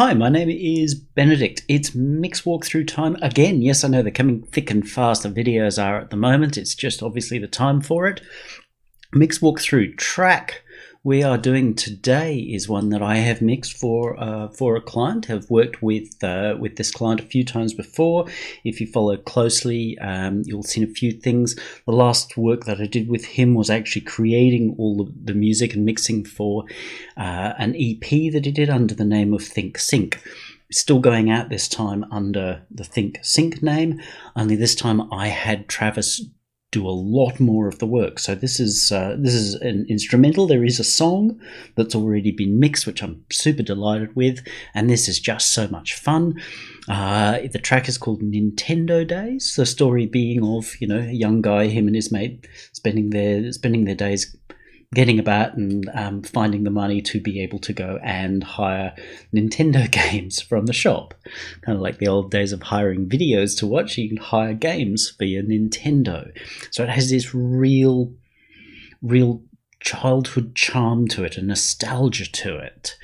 Hi, my name is Benedict. It's mix walkthrough time again. Yes, I know they're coming thick and fast. The videos are at the moment. It's just obviously the time for it. Mix walkthrough track we are doing today is one that I have mixed for a client. I've worked with this client a few times before. If you follow closely, you'll see a few things. The last work that I did with him was actually creating all of the music and mixing for an EP that he did under the name of think+sync. Still going out this time under the think+sync name, only this time I had Travis do a lot more of the work. So this is an instrumental. There is a song that's already been mixed, which I'm super delighted with, and this is just so much fun. The track is called Nintendo Days, the story being of, a young guy, him and his mate, spending their days getting about and finding the money to be able to go and hire Nintendo games from the shop. Kind of like the old days of hiring videos to watch, you can hire games for your Nintendo. So it has this real childhood charm to it, a nostalgia to it.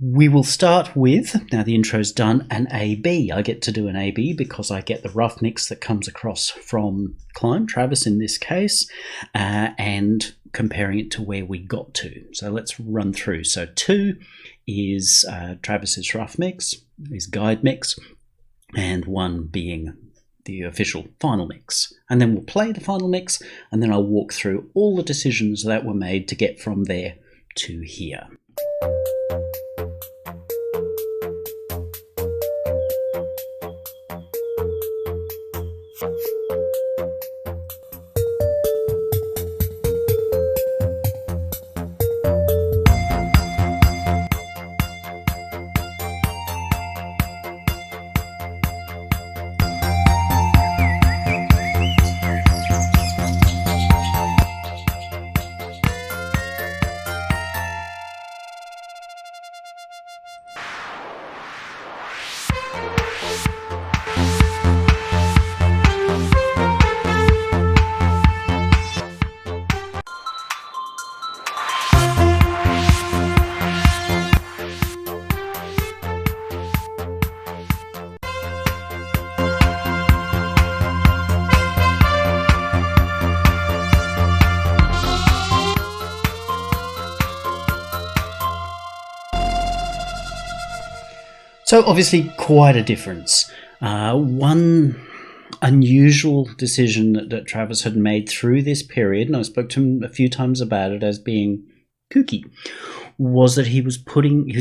We will start with, now the intro's done, an A-B. I get to do an A-B because I get the rough mix that comes across from client, Travis in this case, and comparing it to where we got to. So let's run through. So 2 is Travis's rough mix, his guide mix, and 1 being the official final mix. And then we'll play the final mix, and then I'll walk through all the decisions that were made to get from there to here. So obviously quite a difference. One unusual decision that Travis had made through this period, and I spoke to him a few times about it as being kooky, was that he was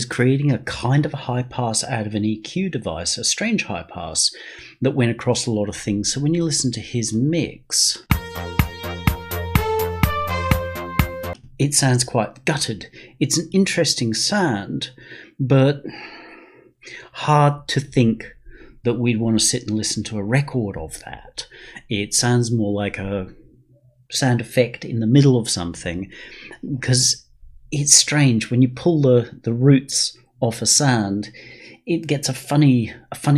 creating a kind of a high pass out of an EQ device, a strange high pass that went across a lot of things. So when you listen to his mix, it sounds quite gutted. It's an interesting sound, but hard to think that we'd want to sit and listen to a record of that. It sounds more like a sound effect in the middle of something, because it's strange when you pull the roots off a sound, it gets a funny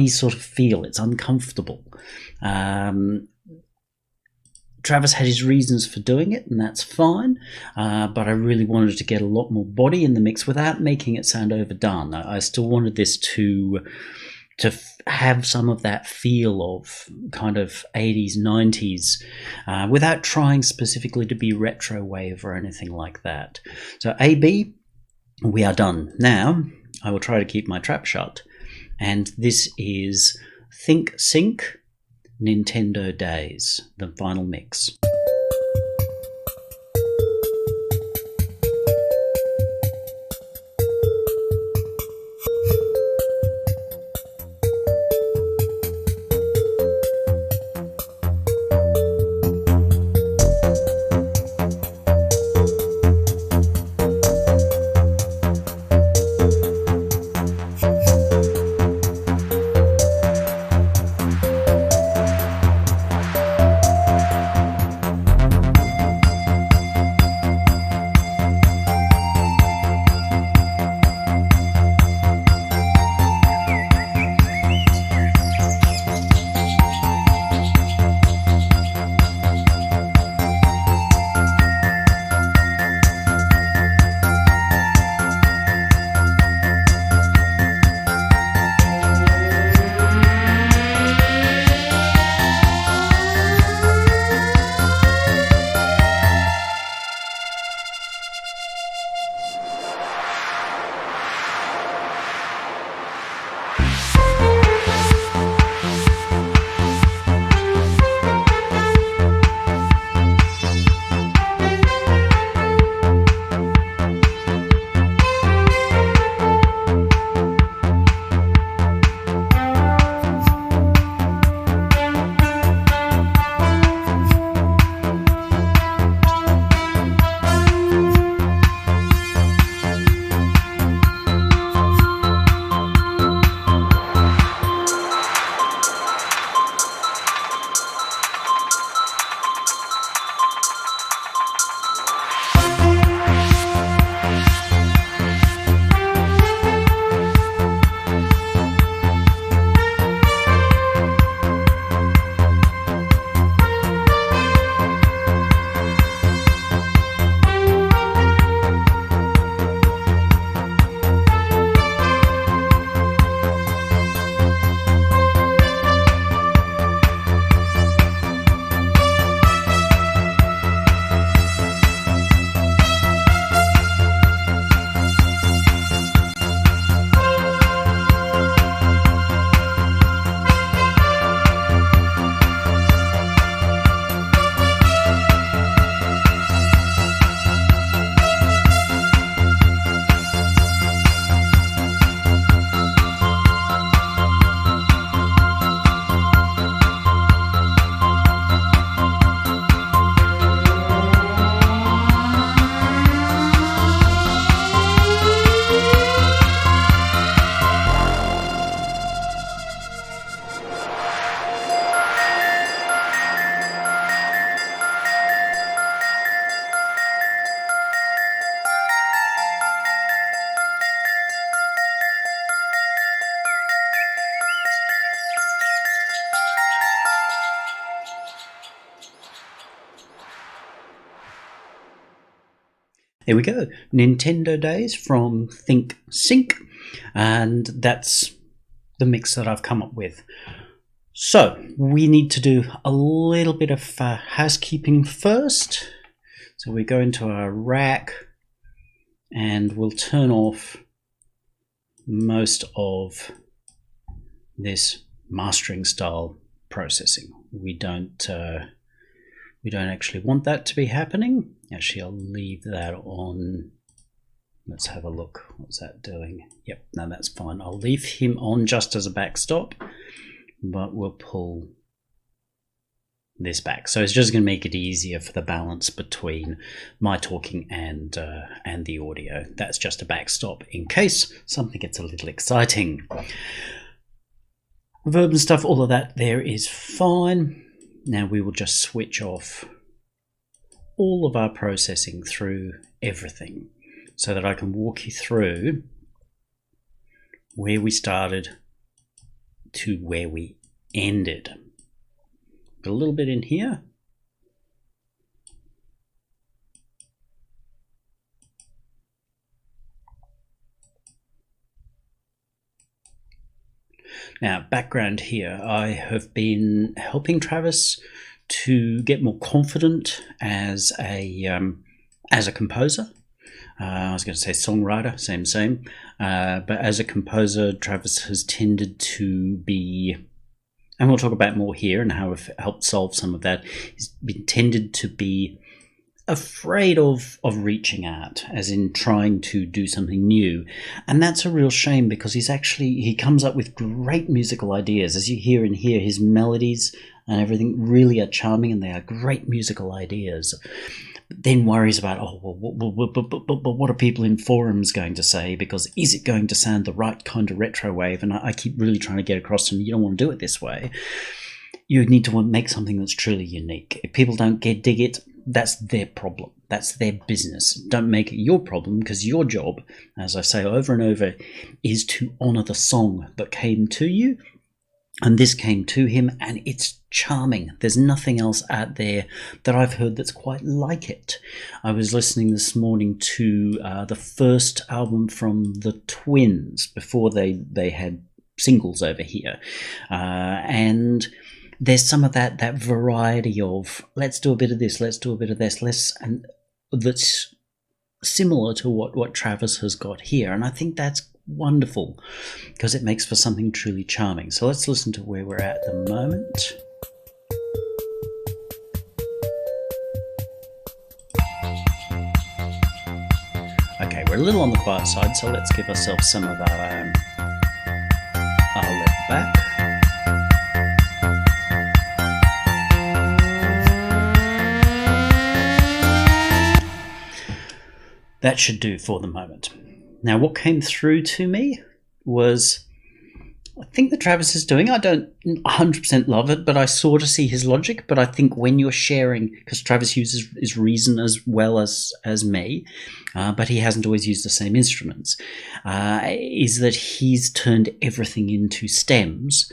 sort of feel. It's uncomfortable. Travis had his reasons for doing it, and that's fine, but I really wanted to get a lot more body in the mix without making it sound overdone. I still wanted this to have some of that feel of kind of 80s, 90s, without trying specifically to be retro wave or anything like that. So A-B, we are done. Now, I will try to keep my trap shut, and this is think+sync, Nintendo Days, the final mix. There we go, Nintendo Days from think+sync, and that's the mix that I've come up with. So we need to do a little bit of housekeeping first. So we go into our rack and we'll turn off most of this mastering style processing. We don't actually want that to be happening. Actually, I'll leave that on. Let's have a look. What's that doing? Yep, no, that's fine. I'll leave him on just as a backstop, but we'll pull this back. So it's just going to make it easier for the balance between my talking and the audio. That's just a backstop in case something gets a little exciting. Verb and stuff, all of that there is fine. Now we will just switch off all of our processing through everything so that I can walk you through where we started to where we ended. Got a little bit in here. Now, background here, I have been helping Travis to get more confident as a composer. I was going to say songwriter, same. But as a composer, Travis has tended to be, and we'll talk about more here and how I've helped solve some of that, he's been tended to be afraid of reaching out, as in trying to do something new. And that's a real shame because he comes up with great musical ideas. As you hear in here, his melodies and everything really are charming and they are great musical ideas. But then worries about, what are people in forums going to say? Because is it going to sound the right kind of retro wave? And I keep really trying to get across to him, you don't want to do it this way. You need to make something that's truly unique. If people don't dig it, that's their problem. That's their business. Don't make it your problem, because your job, as I say over and over, is to honour the song that came to you. And this came to him, and it's charming. There's nothing else out there that I've heard that's quite like it. I was listening this morning to the first album from the Twins before they had singles over here. And there's some of that variety of let's do a bit of this, let's do a bit of this, and that's similar to what Travis has got here. And I think that's wonderful because it makes for something truly charming. So let's listen to where we're at the moment. Okay, we're a little on the quiet side, so let's give ourselves some of our left back. That should do for the moment. Now, what came through to me was, I think that Travis is doing, I don't 100% love it, but I sort of see his logic. But I think when you're sharing, because Travis uses his reason as well as me, but he hasn't always used the same instruments, is that he's turned everything into stems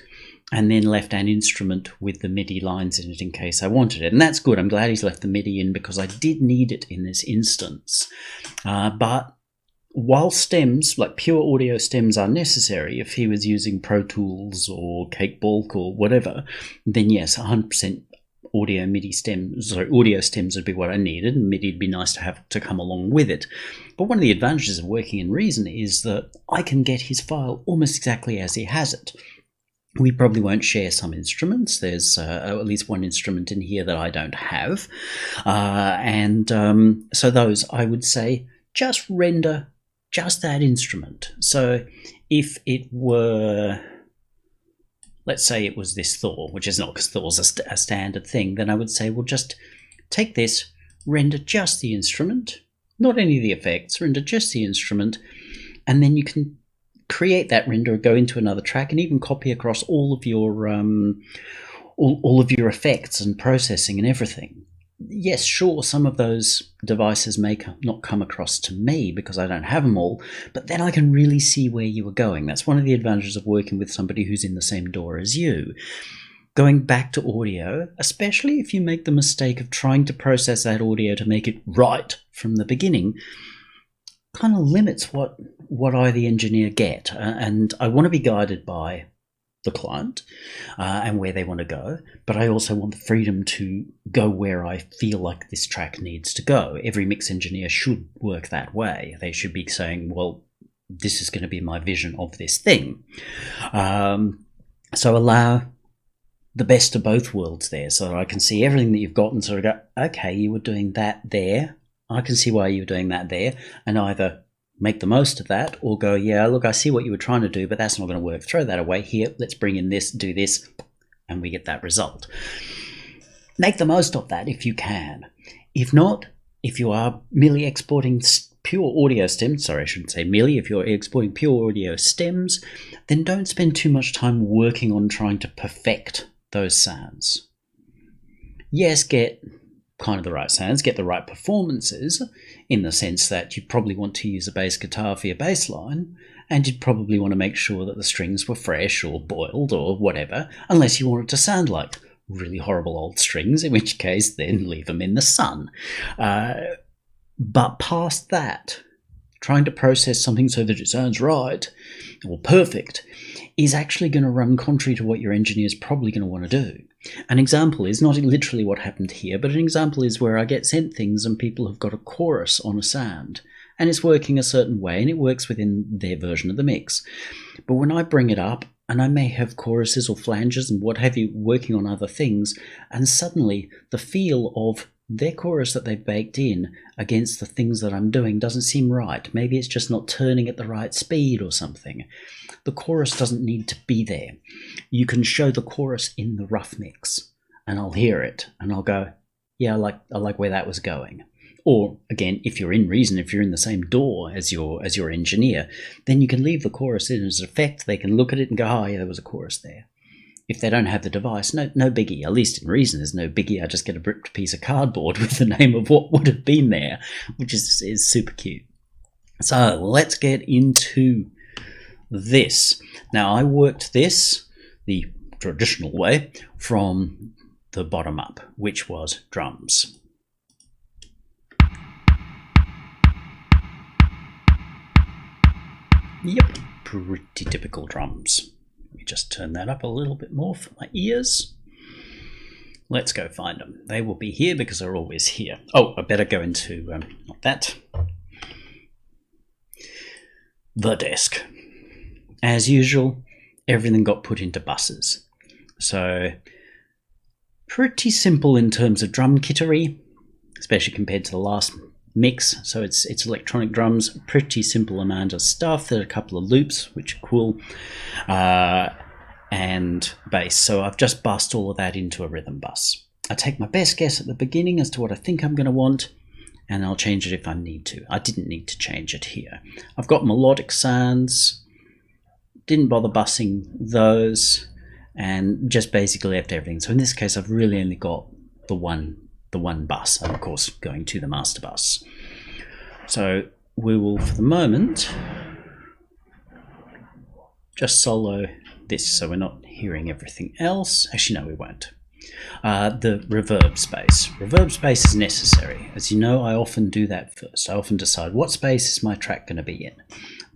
and then left an instrument with the MIDI lines in it in case I wanted it. And that's good. I'm glad he's left the MIDI in because I did need it in this instance. But while stems, like pure audio stems, are necessary, if he was using Pro Tools or Cakewalk or whatever, then yes, 100% audio stems would be what I needed, and MIDI would be nice to have to come along with it. But one of the advantages of working in Reason is that I can get his file almost exactly as he has it. We probably won't share some instruments. There's at least one instrument in here that I don't have. So those, I would say, just render just that instrument. So if it were, let's say it was this Thor, which is not because Thor's a standard thing, then I would say, well, just take this, render just the instrument, not any of the effects, render just the instrument, and then you can create that render, go into another track, and even copy across all of your all of your effects and processing and everything. Yes, sure, some of those devices may not come across to me because I don't have them all, but then I can really see where you were going. That's one of the advantages of working with somebody who's in the same door as you. going back to audio, especially if you make the mistake of trying to process that audio to make it right from the beginning, kind of limits what I, the engineer, get. And I want to be guided by the client and where they want to go, but I also want the freedom to go where I feel like this track needs to go. Every mix engineer should work that way. They should be saying, well, this is going to be my vision of this thing. So allow the best of both worlds there, so that I can see everything that you've got and sort of go, okay, you were doing that there. I can see why you were doing that there, and either make the most of that or go, yeah, look, I see what you were trying to do, but that's not going to work. Throw that away. Here, let's bring in this, do this, and we get that result. Make the most of that if you can. If not, if you are merely exporting pure audio stems, sorry, I shouldn't say merely, if you're exporting pure audio stems, then don't spend too much time working on trying to perfect those sounds. Yes, get kind of the right sounds, get the right performances, in the sense that you probably want to use a bass guitar for your bass line, and you'd probably want to make sure that the strings were fresh or boiled or whatever, unless you want it to sound like really horrible old strings, in which case then leave them in the sun. But past that, trying to process something so that it sounds right or perfect is actually going to run contrary to what your engineer is probably going to want to do. An example is not literally what happened here, but an example is where I get sent things and people have got a chorus on a sound and it's working a certain way and it works within their version of the mix. But when I bring it up, and I may have choruses or flanges and what have you working on other things, and suddenly the feel of their chorus that they've baked in against the things that I'm doing doesn't seem right. Maybe it's just not turning at the right speed or something. The chorus doesn't need to be there. You can show the chorus in the rough mix and I'll hear it and I'll go, yeah, I like where that was going. Or again, if you're in reason, if you're in the same door as your engineer, then you can leave the chorus in as an effect. They can look at it and go, oh yeah, there was a chorus there. If they don't have the device, no biggie. At least in reason, there's no biggie. I just get a ripped piece of cardboard with the name of what would have been there, which is super cute. So let's get into this. Now, I worked this the traditional way from the bottom up, which was drums. Yep, pretty typical drums. Let me just turn that up a little bit more for my ears. Let's go find them. They will be here because they're always here. Oh, I better go into, not that, the desk. As usual, everything got put into buses. So, pretty simple in terms of drum kittery, especially compared to the last mix. So it's electronic drums, pretty simple amount of stuff. There are a couple of loops, which are cool, and bass. So I've just bussed all of that into a rhythm bus. I take my best guess at the beginning as to what I think I'm going to want, and I'll change it if I need to. I didn't need to change it here. I've got melodic sounds, didn't bother bussing those, and just basically left everything. So in this case, I've really only got the one bus, and of course going to the master bus. So we will, for the moment, just solo this so we're not hearing everything else. Actually, no, we won't. The reverb space. Reverb space is necessary. As you know, I often do that first. I often decide what space is my track going to be in.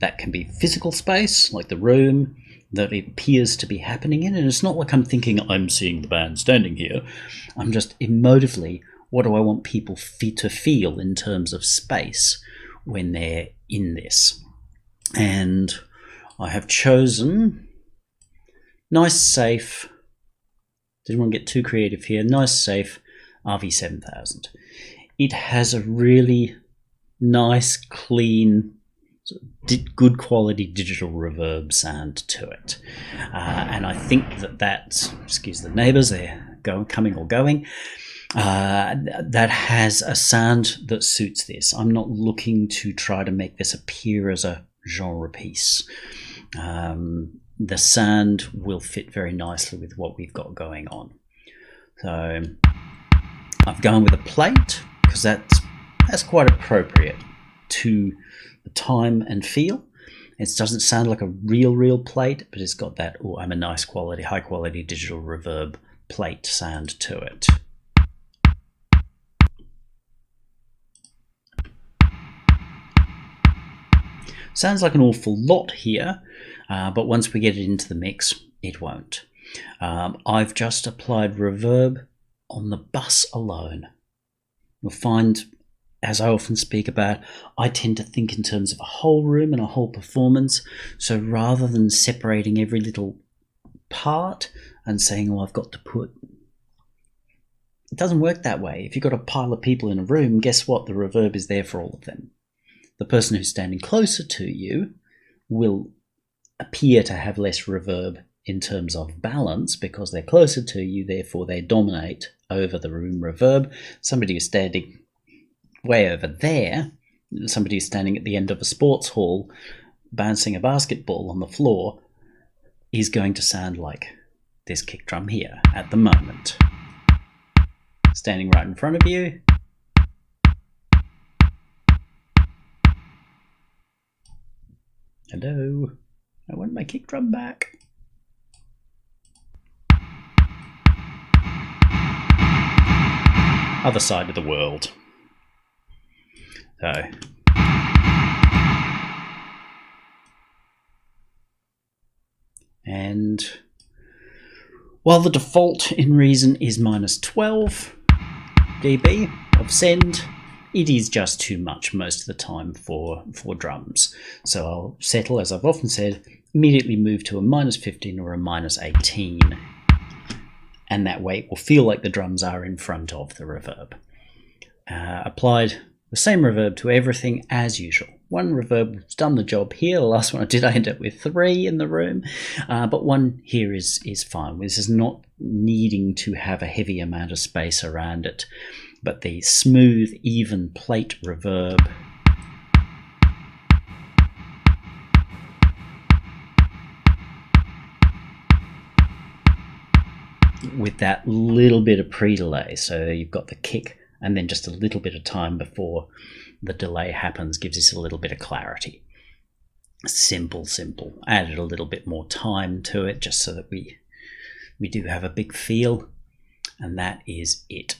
That can be physical space, like the room that it appears to be happening in, and it's not like I'm thinking I'm seeing the band standing here. I'm just emotively, what do I want people to feel in terms of space when they're in this? And I have chosen nice, safe, didn't want to get too creative here, nice, safe RV7000. It has a really nice, clean, good quality digital reverb sound to it, and I think that's, excuse the neighbours, they're coming or going, that has a sound that suits this. I'm not looking to try to make this appear as a genre piece. The sound will fit very nicely with what we've got going on. So I've gone with a plate because that's quite appropriate to the time and feel. It doesn't sound like a real plate, but it's got that, oh, I'm a nice quality, high quality digital reverb plate sound to it. Sounds like an awful lot here, but once we get it into the mix, it won't. I've just applied reverb on the bus alone. You'll find, as I often speak about, I tend to think in terms of a whole room and a whole performance. So rather than separating every little part and saying, oh, I've got to put... It doesn't work that way. If you've got a pile of people in a room, guess what? The reverb is there for all of them. The person who's standing closer to you will appear to have less reverb in terms of balance because they're closer to you, therefore they dominate over the room reverb. Somebody who's standing way over there, somebody who's standing at the end of a sports hall bouncing a basketball on the floor, is going to sound like this kick drum here at the moment. Standing right in front of you. Hello, I want my kick drum back. Other side of the world. So. And while the default in Reason is minus 12 dB of send, it is just too much most of the time for drums. So I'll settle, as I've often said, immediately move to a minus 15 or a minus 18. And that way it will feel like the drums are in front of the reverb. Applied the same reverb to everything as usual. One reverb has done the job here. The last one I did, I ended up with 3 in the room. But one here is fine. This is not needing to have a heavy amount of space around it. But the smooth, even plate reverb with that little bit of pre-delay. So you've got the kick and then just a little bit of time before the delay happens gives us a little bit of clarity. Simple. Added a little bit more time to it just so that we do have a big feel, and that is it.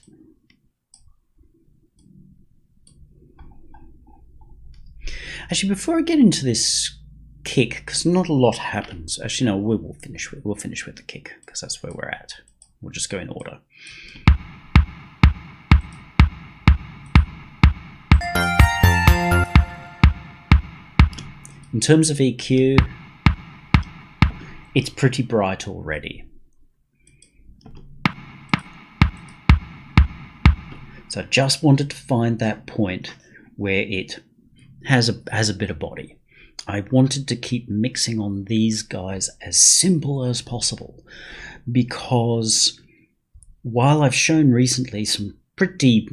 Actually, before I get into this kick, because not a lot happens. Actually, no, we'll finish with the kick because that's where we're at. We'll just go in order. In terms of EQ, it's pretty bright already. So I just wanted to find that point where it has a bit of body. I wanted to keep mixing on these guys as simple as possible, because while I've shown recently some pretty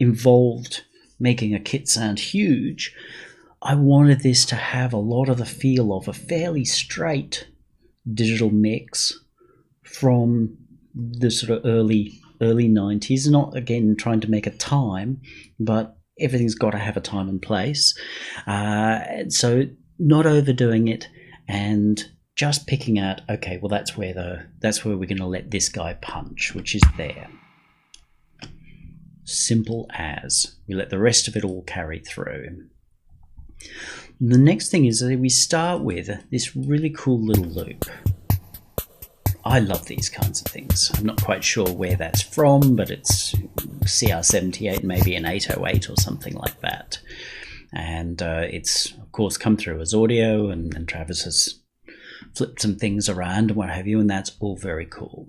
involved making a kit sound huge, I wanted this to have a lot of the feel of a fairly straight digital mix from the sort of early 90s. Not, again, trying to make a time, but everything's got to have a time and place. So not overdoing it and just picking out, okay, well that's where we're going to let this guy punch, which is there. Simple as. We let the rest of it all carry through. The next thing is that we start with this really cool little loop. I love these kinds of things. I'm not quite sure where that's from, but it's CR78, maybe an 808 or something like that. And it's, of course, come through as audio, and Travis has flipped some things around and what have you, and that's all very cool.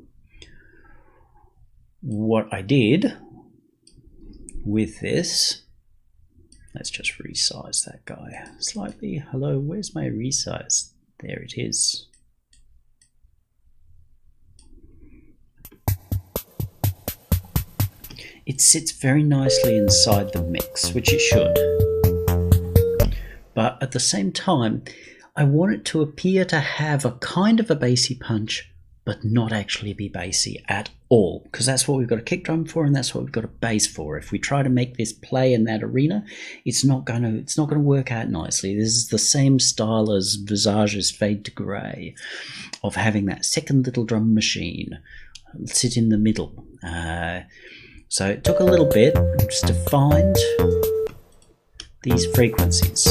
What I did with this, let's just resize that guy slightly. Hello, where's my resize? There it is. It sits very nicely inside the mix, which it should. But at the same time, I want it to appear to have a kind of a bassy punch, but not actually be bassy at all, because that's what we've got a kick drum for, and that's what we've got a bass for. If we try to make this play in that arena, it's not going to work out nicely. This is the same style as Visage's Fade to Grey, of having that second little drum machine sit in the middle. So it took a little bit just to find these frequencies.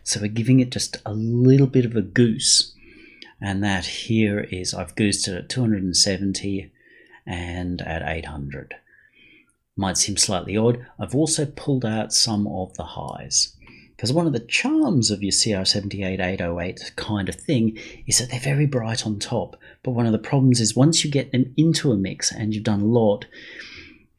So we're giving it just a little bit of a goose, and that here is, I've goosed it at 270 and at 800. Might seem slightly odd. I've also pulled out some of the highs, because one of the charms of your CR78 808 kind of thing is that they're very bright on top. But one of the problems is once you get them into a mix and you've done a lot,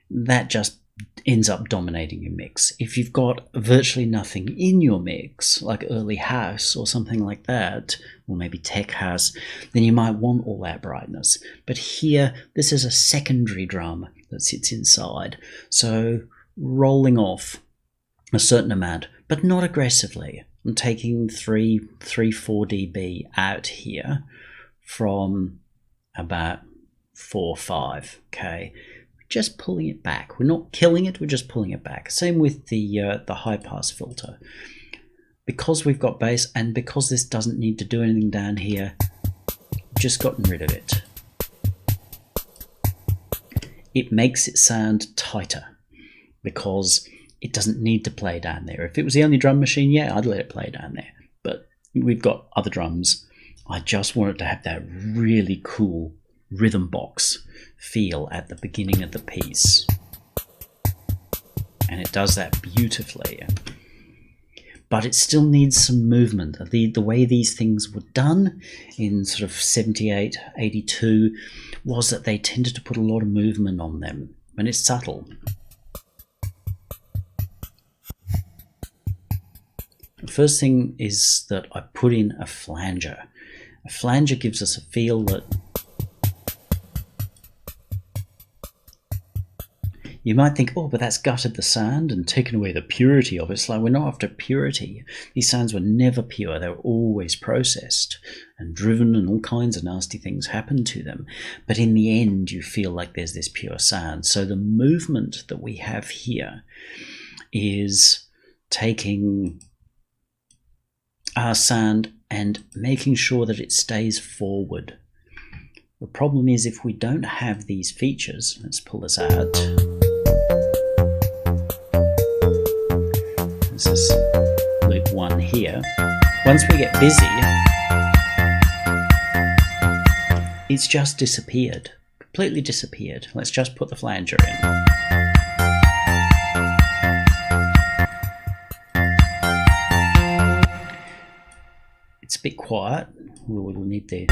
that just ends up dominating your mix. If you've got virtually nothing in your mix, like early house or something like that, or maybe tech house, then you might want all that brightness. But here, this is a secondary drum that sits inside. So rolling off a certain amount, but not aggressively. I'm taking 4 dB out here from about 4, 5, okay? Just pulling it back. We're not killing it, we're just pulling it back. Same with the high pass filter. Because we've got bass and because this doesn't need to do anything down here, just gotten rid of it. It makes it sound tighter because it doesn't need to play down there. If it was the only drum machine, yeah, I'd let it play down there. But we've got other drums. I just wanted to have that really cool rhythm box feel at the beginning of the piece. And it does that beautifully. But it still needs some movement. The way these things were done in sort of 78, 82 was that they tended to put a lot of movement on them. And it's subtle. The first thing is that I put in a flanger. A flanger gives us a feel that you might think, oh, but that's gutted the sound and taken away the purity of it. It's like, we're not after purity. These sounds were never pure. They were always processed and driven, and all kinds of nasty things happened to them. But in the end, you feel like there's this pure sound. So the movement that we have here is taking our sound and making sure that it stays forward. The problem is if we don't have these features, let's pull this out. This is loop 1 here. Once we get busy, it's just disappeared, completely disappeared. Let's just put the flanger in. It's a bit quiet. We'll need the...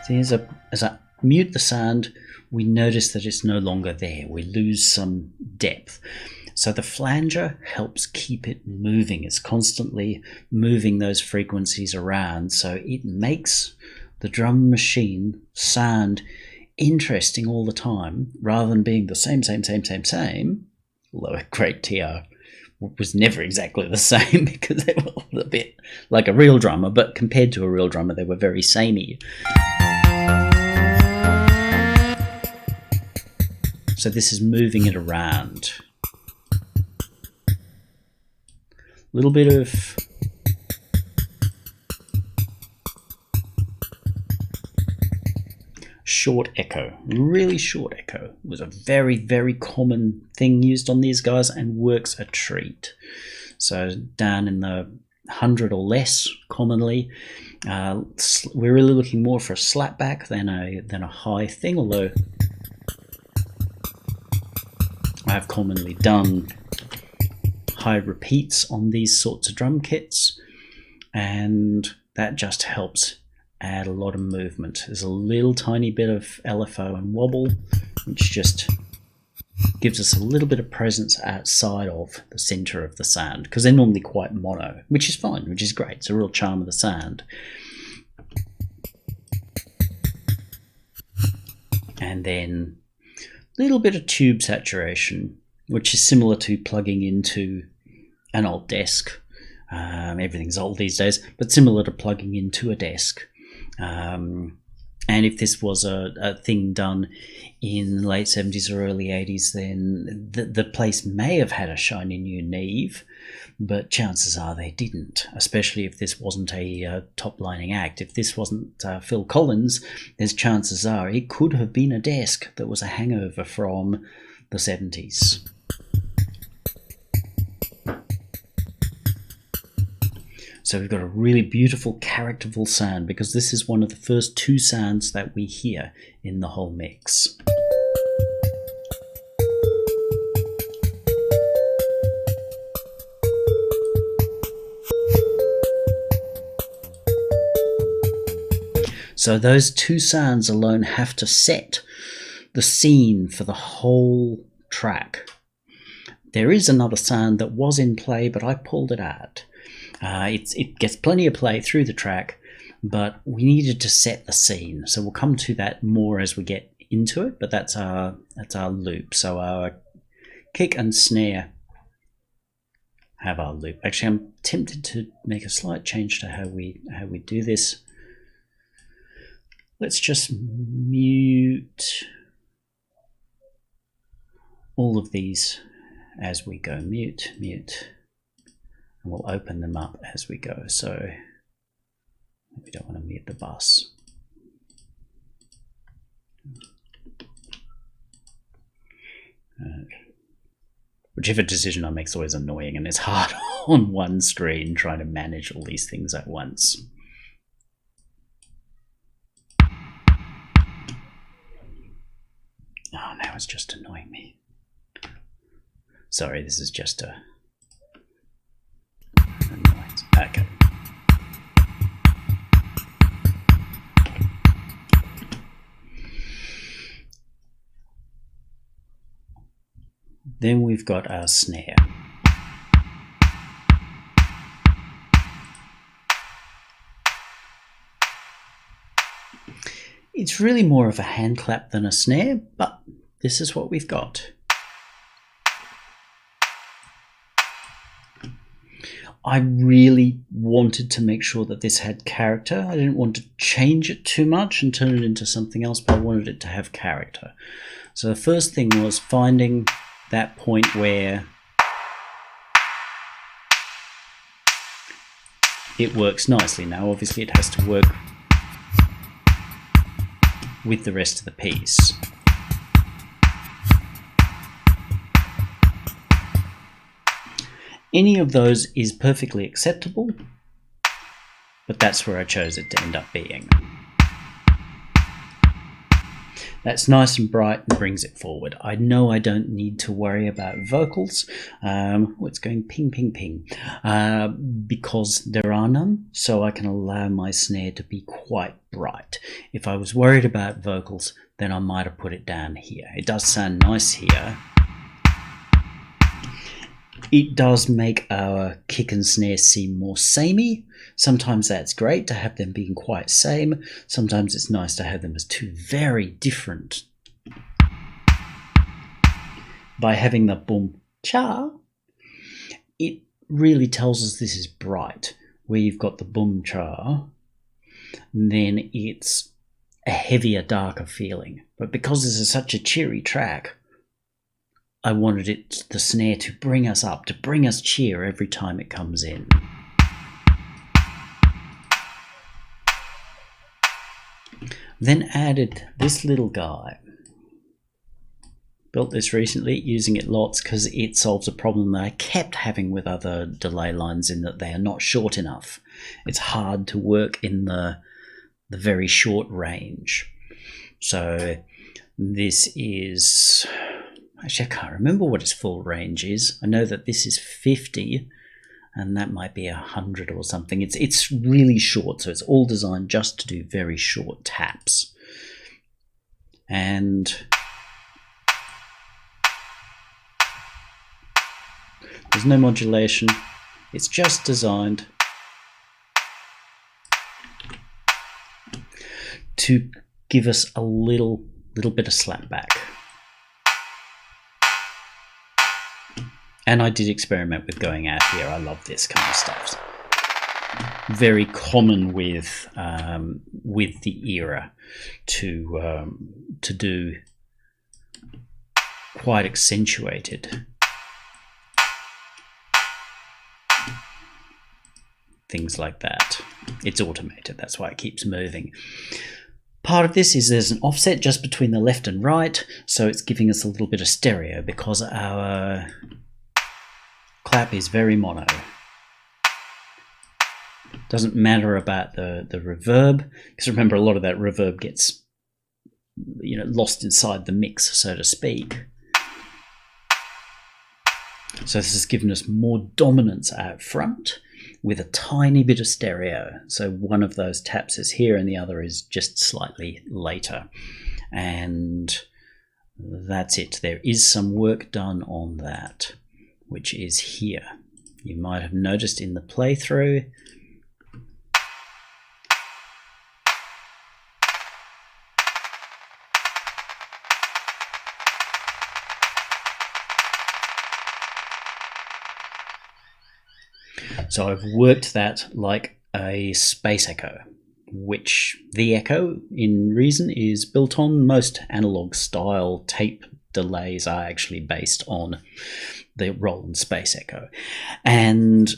See, as I mute the sound, we notice that it's no longer there. We lose some depth. So the flanger helps keep it moving. It's constantly moving those frequencies around. So it makes the drum machine sound interesting all the time, rather than being the same. Although a great TR was never exactly the same because they were a bit like a real drummer, but compared to a real drummer, they were very samey. So this is moving it around. A little bit of short echo, really short echo. It was a very, very common thing used on these guys and works a treat. So down in the 100 or less commonly, we're really looking more for a slapback than a high thing, although I've commonly done high repeats on these sorts of drum kits, and that just helps add a lot of movement. There's a little tiny bit of LFO and wobble, which just gives us a little bit of presence outside of the center of the sound, because they're normally quite mono, which is fine, which is great. It's a real charm of the sound. And then a little bit of tube saturation, which is similar to plugging into an old desk. Everything's old these days, but similar to plugging into a desk. And if this was a thing done in the late 70s or early 80s, then the place may have had a shiny new Neve, but chances are they didn't, especially if this wasn't a top-lining act. If this wasn't Phil Collins, there's chances are it could have been a desk that was a hangover from the 70s. So we've got a really beautiful, characterful sound, because this is one of the first two sounds that we hear in the whole mix. So those two sounds alone have to set the scene for the whole track. There is another sound that was in play, but I pulled it out. It gets plenty of play through the track, but we needed to set the scene. So we'll come to that more as we get into it, but that's our loop. So our kick and snare have our loop. Actually, I'm tempted to make a slight change to how we do this. Let's just mute all of these as we go. Mute. And we'll open them up as we go. So we don't want to mute the bus. Whichever decision I make is always annoying, and it's hard on one screen trying to manage all these things at once. Oh, now it's just annoying me. Sorry, this is just a annoyance. Okay. Then we've got our snare. It's really more of a hand clap than a snare, but this is what we've got. I really wanted to make sure that this had character. I didn't want to change it too much and turn it into something else, but I wanted it to have character. So the first thing was finding that point where it works nicely. Now, obviously, it has to work with the rest of the piece. Any of those is perfectly acceptable, but that's where I chose it to end up being. That's nice and bright and brings it forward. I know I don't need to worry about vocals. It's going ping, ping, ping. Because there are none, so I can allow my snare to be quite bright. If I was worried about vocals, then I might have put it down here. It does sound nice here. It does make our kick and snare seem more samey. Sometimes that's great to have them being quite same. Sometimes it's nice to have them as two very different. By having the boom cha, it really tells us this is bright. Where you've got the boom cha, then it's a heavier, darker feeling. But because this is such a cheery track, I wanted the snare to bring us up, to bring us cheer every time it comes in. Then added this little guy. Built this recently, using it lots because it solves a problem that I kept having with other delay lines, in that they are not short enough. It's hard to work in the very short range. So this is... Actually, I can't remember what its full range is. I know that this is 50, and that might be 100 or something. It's really short, so it's all designed just to do very short taps. And there's no modulation. It's just designed to give us a little bit of slapback. And I did experiment with going out here. I love this kind of stuff. very common with the era to do quite accentuated things like that. It's automated, that's why it keeps moving. Part of this is there's an offset just between the left and right, so it's giving us a little bit of stereo because our clap is very mono. Doesn't matter about the reverb, because remember, a lot of that reverb gets, you know, lost inside the mix, so to speak. So this has given us more dominance out front with a tiny bit of stereo. So one of those taps is here and the other is just slightly later. And that's it. There is some work done on that, which is here. You might have noticed in the playthrough. So I've worked that like a space echo, which the echo in Reason is built on. Most analog style tape delays are actually based on the Roland space echo. And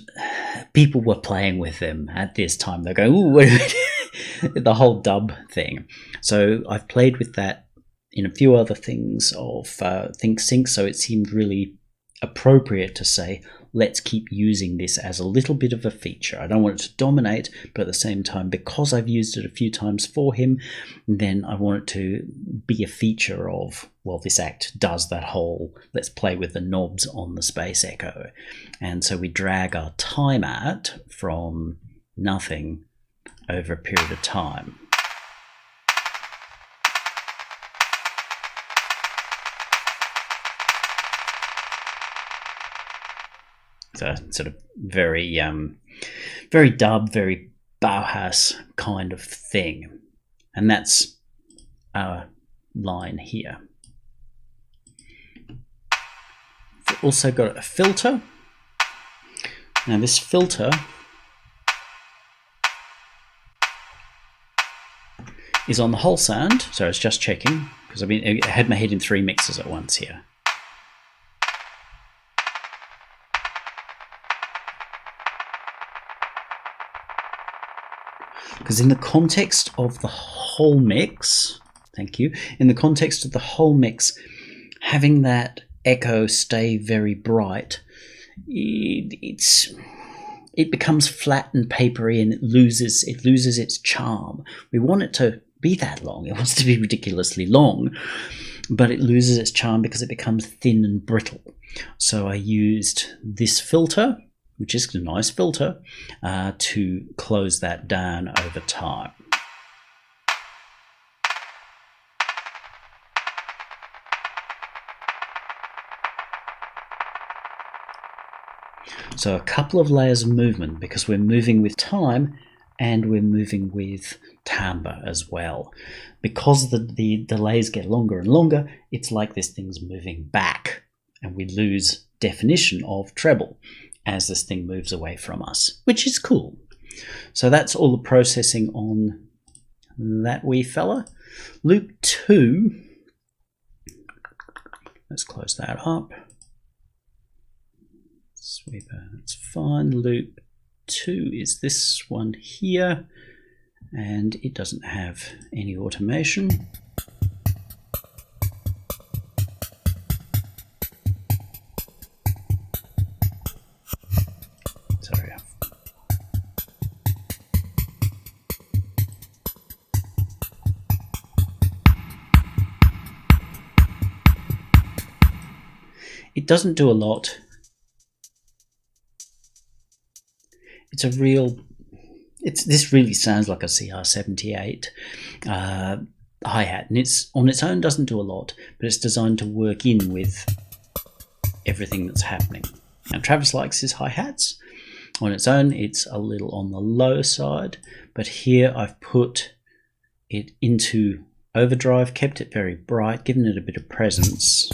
people were playing with them at this time. They're going, ooh, wait a minute, the whole dub thing. So I've played with that in a few other things of think+sync, so it seemed really appropriate to say, let's keep using this as a little bit of a feature. I don't want it to dominate, but at the same time, because I've used it a few times for him, then I want it to be a feature of, well, this act does that whole, let's play with the knobs on the space echo. And so we drag our time out from nothing over a period of time. So sort of very, very dub, very Bauhaus kind of thing. And that's our line here. We've also got a filter. Now this filter is on the whole sound. So I was just checking, because I had my head in 3 mixes at once here. Because in the context of the whole mix, thank you, in the context of the whole mix, having that echo stay very bright, it becomes flat and papery, and it loses its charm. We want it to be that long. It wants to be ridiculously long, but it loses its charm because it becomes thin and brittle. So I used this filter, which is a nice filter, to close that down over time. So a couple of layers of movement, because we're moving with time and we're moving with timbre as well. Because the delays get longer and longer, it's like this thing's moving back, and we lose definition of treble as this thing moves away from us, which is cool. So that's all the processing on that wee fella. Loop 2, let's close that up. Sweeper, that's fine. Loop 2 is this one here, and it doesn't have any automation. It doesn't do a lot. This really sounds like a CR78 hi-hat, and it's on its own doesn't do a lot, but it's designed to work in with everything that's happening. Now Travis likes his hi-hats. On its own, it's a little on the low side, but here I've put it into overdrive, kept it very bright, given it a bit of presence.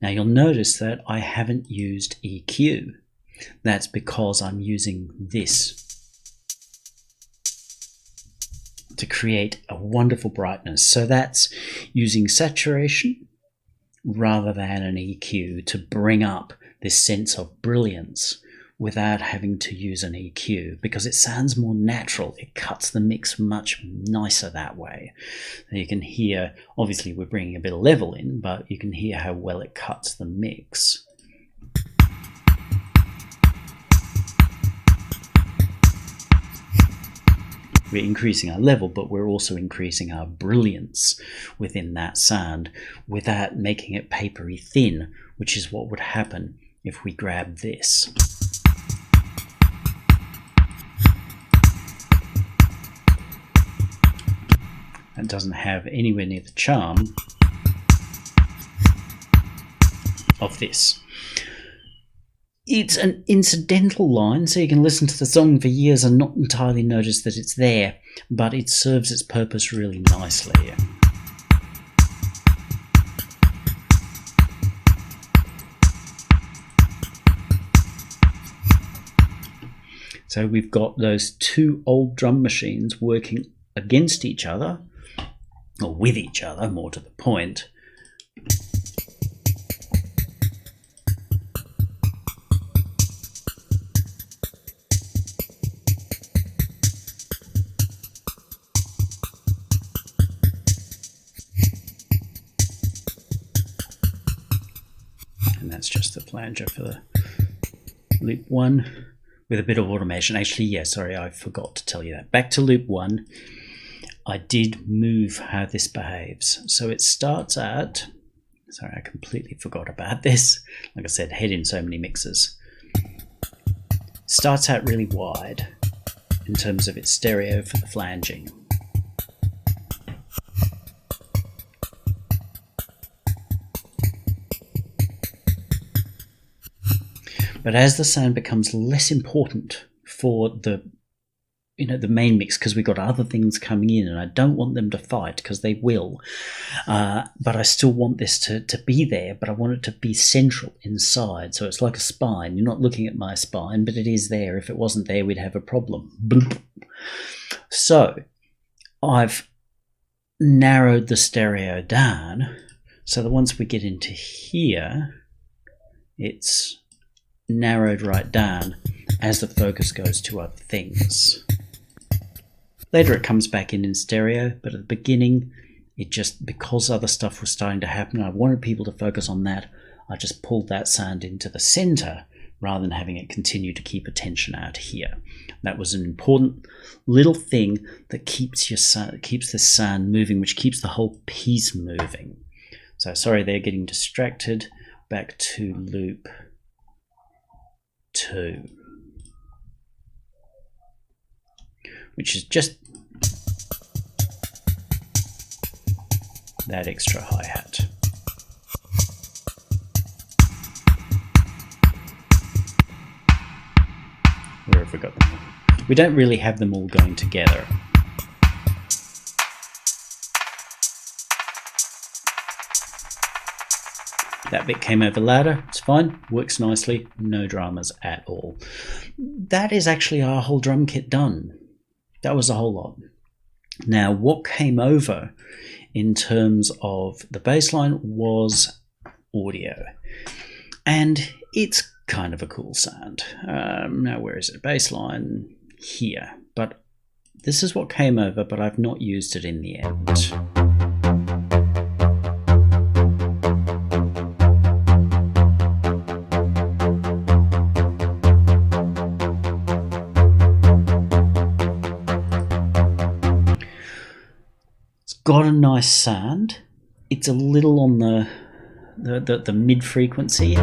Now you'll notice that I haven't used EQ. That's because I'm using this to create a wonderful brightness. So that's using saturation rather than an EQ to bring up this sense of brilliance without having to use an EQ, because it sounds more natural. It cuts the mix much nicer that way. And you can hear, obviously we're bringing a bit of level in, but you can hear how well it cuts the mix. We're increasing our level, but we're also increasing our brilliance within that sound without making it papery thin, which is what would happen if we grab this. It doesn't have anywhere near the charm of this. It's an incidental line, so you can listen to the song for years and not entirely notice that it's there, but it serves its purpose really nicely. So we've got those two old drum machines working against each other, or with each other, more to the point. And that's just the flanger for the loop 1 with a bit of automation. Actually, yeah, sorry, I forgot to tell you that. Back to loop 1. I did move how this behaves. So it starts at, sorry, I completely forgot about this. Like I said, head in so many mixes. Starts out really wide in terms of its stereo for the flanging. But as the sound becomes less important for the main mix, because we've got other things coming in and I don't want them to fight, because they will, but I still want this to be there, but I want it to be central inside, so it's like a spine. You're not looking at my spine, but it is there. If it wasn't there, we'd have a problem. So I've narrowed the stereo down so that once we get into here, it's narrowed right down as the focus goes to other things. Later it comes back in stereo, but at the beginning, it just, because other stuff was starting to happen, I wanted people to focus on that, I just pulled that sound into the center rather than having it continue to keep attention out here. That was an important little thing that keeps the sound moving, which keeps the whole piece moving. So sorry, they're getting distracted. Back to loop 2, which is just that extra hi-hat. Where have we got them all? We don't really have them all going together. That bit came over louder, it's fine, works nicely, no dramas at all. That is actually our whole drum kit done. That was a whole lot. Now, what came over in terms of the bass line was audio. And it's kind of a cool sound. Now, where is it? Bass line here. But this is what came over, but I've not used it in the end. Got a nice sound. It's a little on the mid frequency.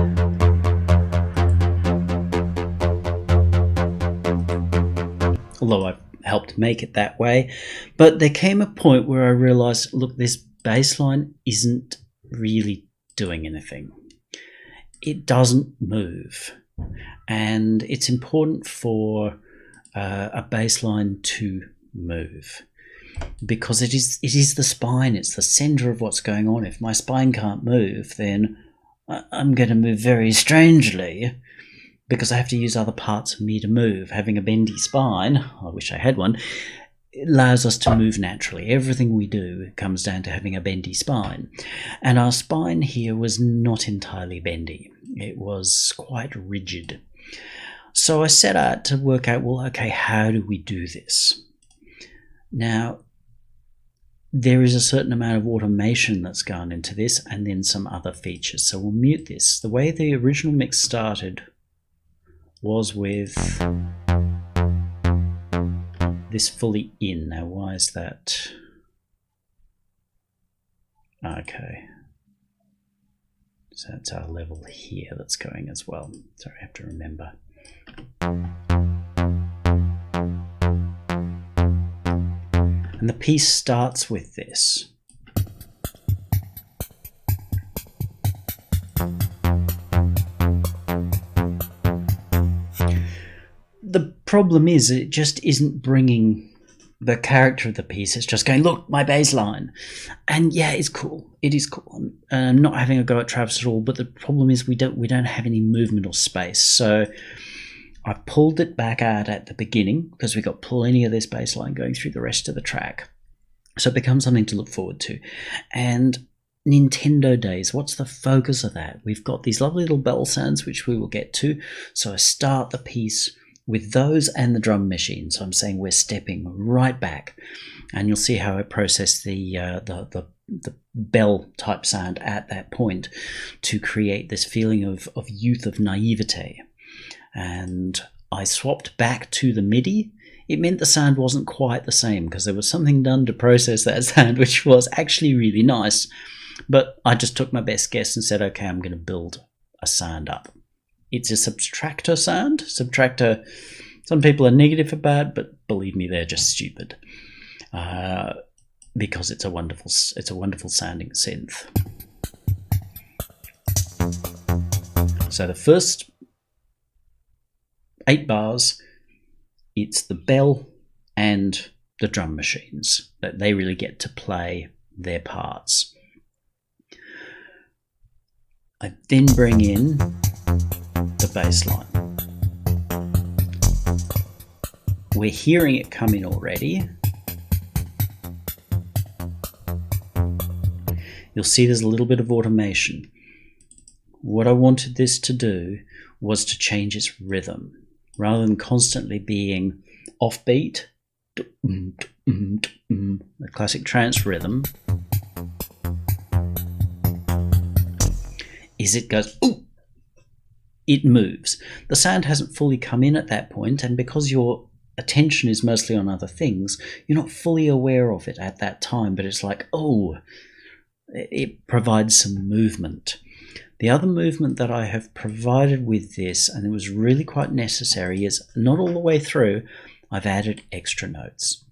Although I've helped make it that way. But there came a point where I realized, look, this bass line isn't really doing anything. It doesn't move. And it's important for a bass line to move, because it is the spine, it's the center of what's going on. If my spine can't move, then I'm going to move very strangely because I have to use other parts of me to move. Having a bendy spine, I wish I had one, it allows us to move naturally. Everything we do comes down to having a bendy spine. And our spine here was not entirely bendy. It was quite rigid. So I set out to work out, well, okay, how do we do this? Now, there is a certain amount of automation that's gone into this and then some other features. So we'll mute this. The way the original mix started was with this fully in. Now, why is that? Okay. So that's our level here that's going as well. Sorry, I have to remember. And the piece starts with this. The problem is it just isn't bringing the character of the piece. It's just going, look, my bass line. And yeah, it's cool. It is cool. I'm not having a go at Travis at all, but the problem is we don't have any movement or space. So I pulled it back out at the beginning because we got plenty of this bass line going through the rest of the track. So it becomes something to look forward to. And Nintendo Days, what's the focus of that? We've got these lovely little bell sounds, which we will get to. So I start the piece with those and the drum machine. So I'm saying we're stepping right back. And you'll see how I process the bell type sound at that point to create this feeling of youth, of naivete. And I swapped back to the MIDI. It meant the sound wasn't quite the same because there was something done to process that sound, which was actually really nice. But I just took my best guess and said, okay, I'm going to build a sound up. It's a subtractor sound. Subtractor, some people are negative about, but believe me, they're just stupid. Because it's a wonderful sounding synth. So the first 8 bars, it's the bell and the drum machines that they really get to play their parts. I then bring in the bass line. We're hearing it come in already. You'll see there's a little bit of automation. What I wanted this to do was to change its rhythm. Rather than constantly being offbeat, the classic trance rhythm, is it goes, ooh, it moves. The sound hasn't fully come in at that point, and because your attention is mostly on other things, you're not fully aware of it at that time, but it's like, oh, it provides some movement. The other movement that I have provided with this, and it was really quite necessary, is not all the way through, I've added extra notes.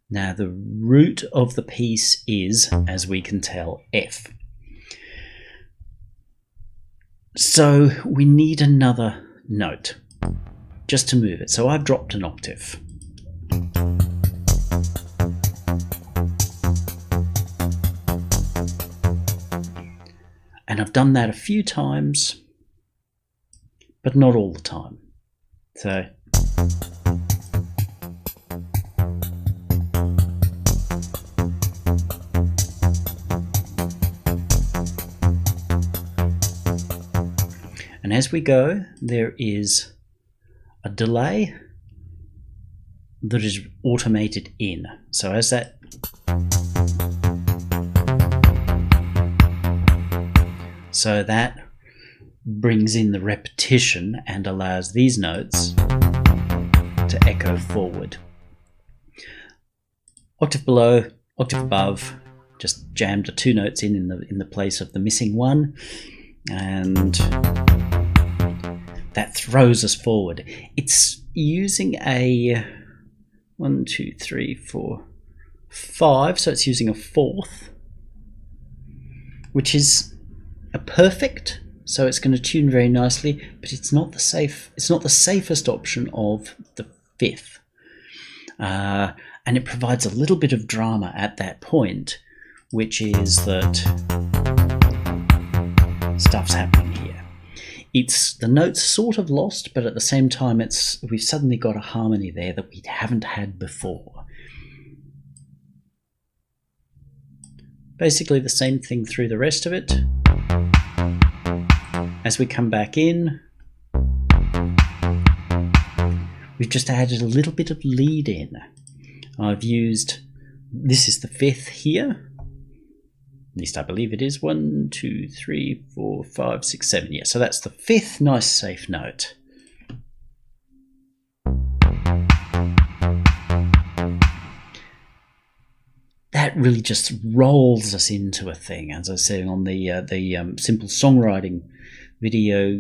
Now, the root of the piece is, as we can tell, F. So we need another note just to move it. So I've dropped an octave. And I've done that a few times, but not all the time. So and as we go, there is a delay that is automated in. So as that brings in the repetition and allows these notes to echo forward. Octave below, octave above, just jammed the 2 notes in the place of the missing one, and that throws us forward. It's using a 1, 2, 3, 4, 5, so it's using a 4th, which is a perfect, so it's going to tune very nicely, but it's not the safest option of the 5th. And it provides a little bit of drama at that point, which is that stuff's happening here. It's the notes sort of lost, but at the same time, we've suddenly got a harmony there that we haven't had before. Basically the same thing through the rest of it. As we come back in, we've just added a little bit of lead in. I've used, this is the fifth here. At least I believe it is. 1, 2, 3, 4, 5, 6, 7. Yeah, so that's the fifth nice safe note. That really just rolls us into a thing. As I was saying on the simple songwriting video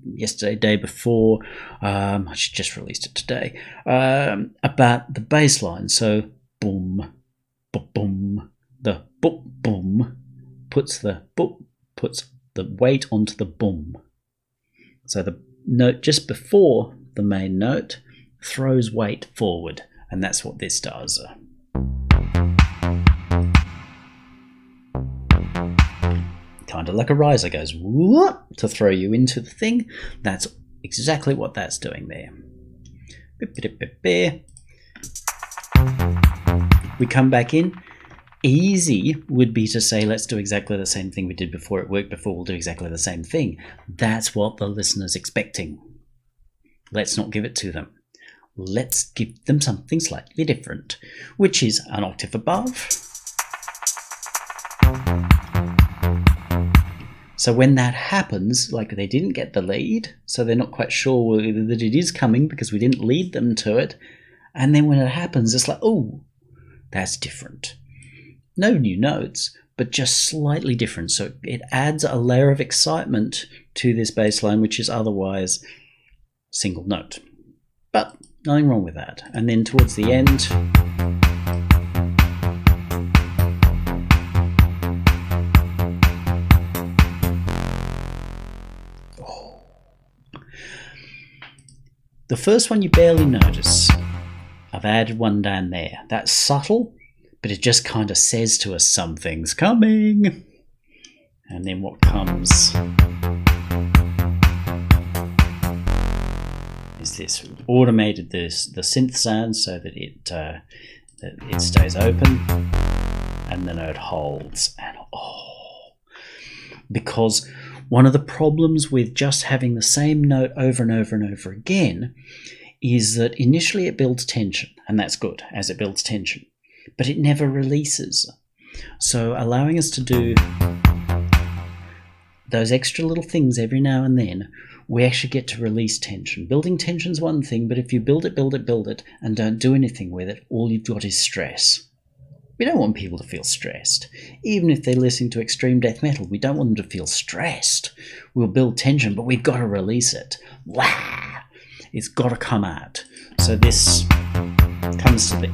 yesterday, day before, I just released it today, about the bass line. So boom, boom, the boom, boom puts the weight onto the boom. So the note just before the main note throws weight forward, and that's what this does. Kind of like a riser goes whoop to throw you into the thing. That's exactly what that's doing there. We come back in. Easy would be to say, let's do exactly the same thing we did before. It worked before, we'll do exactly the same thing. That's what the listener's expecting. Let's not give it to them. Let's give them something slightly different, which is an octave above. So when that happens, like they didn't get the lead, so they're not quite sure that it is coming because we didn't lead them to it. And then when it happens, it's like, oh, that's different. No new notes, but just slightly different. So it adds a layer of excitement to this bass line, which is otherwise single note. But nothing wrong with that. And then towards the end, the first one you barely notice. I've added one down there. That's subtle, but it just kind of says to us something's coming. And then what comes is this. We've automated the synth sound so that it stays open and the note holds. And because one of the problems with just having the same note over and over and over again is that initially it builds tension, and that's good as it builds tension, but it never releases. So allowing us to do those extra little things every now and then, we actually get to release tension. Building tension is one thing, but if you build it, and don't do anything with it, all you've got is stress. We don't want people to feel stressed. Even if they're listening to extreme death metal, we don't want them to feel stressed. We'll build tension, but we've got to release it. Wah! It's got to come out. So this comes to the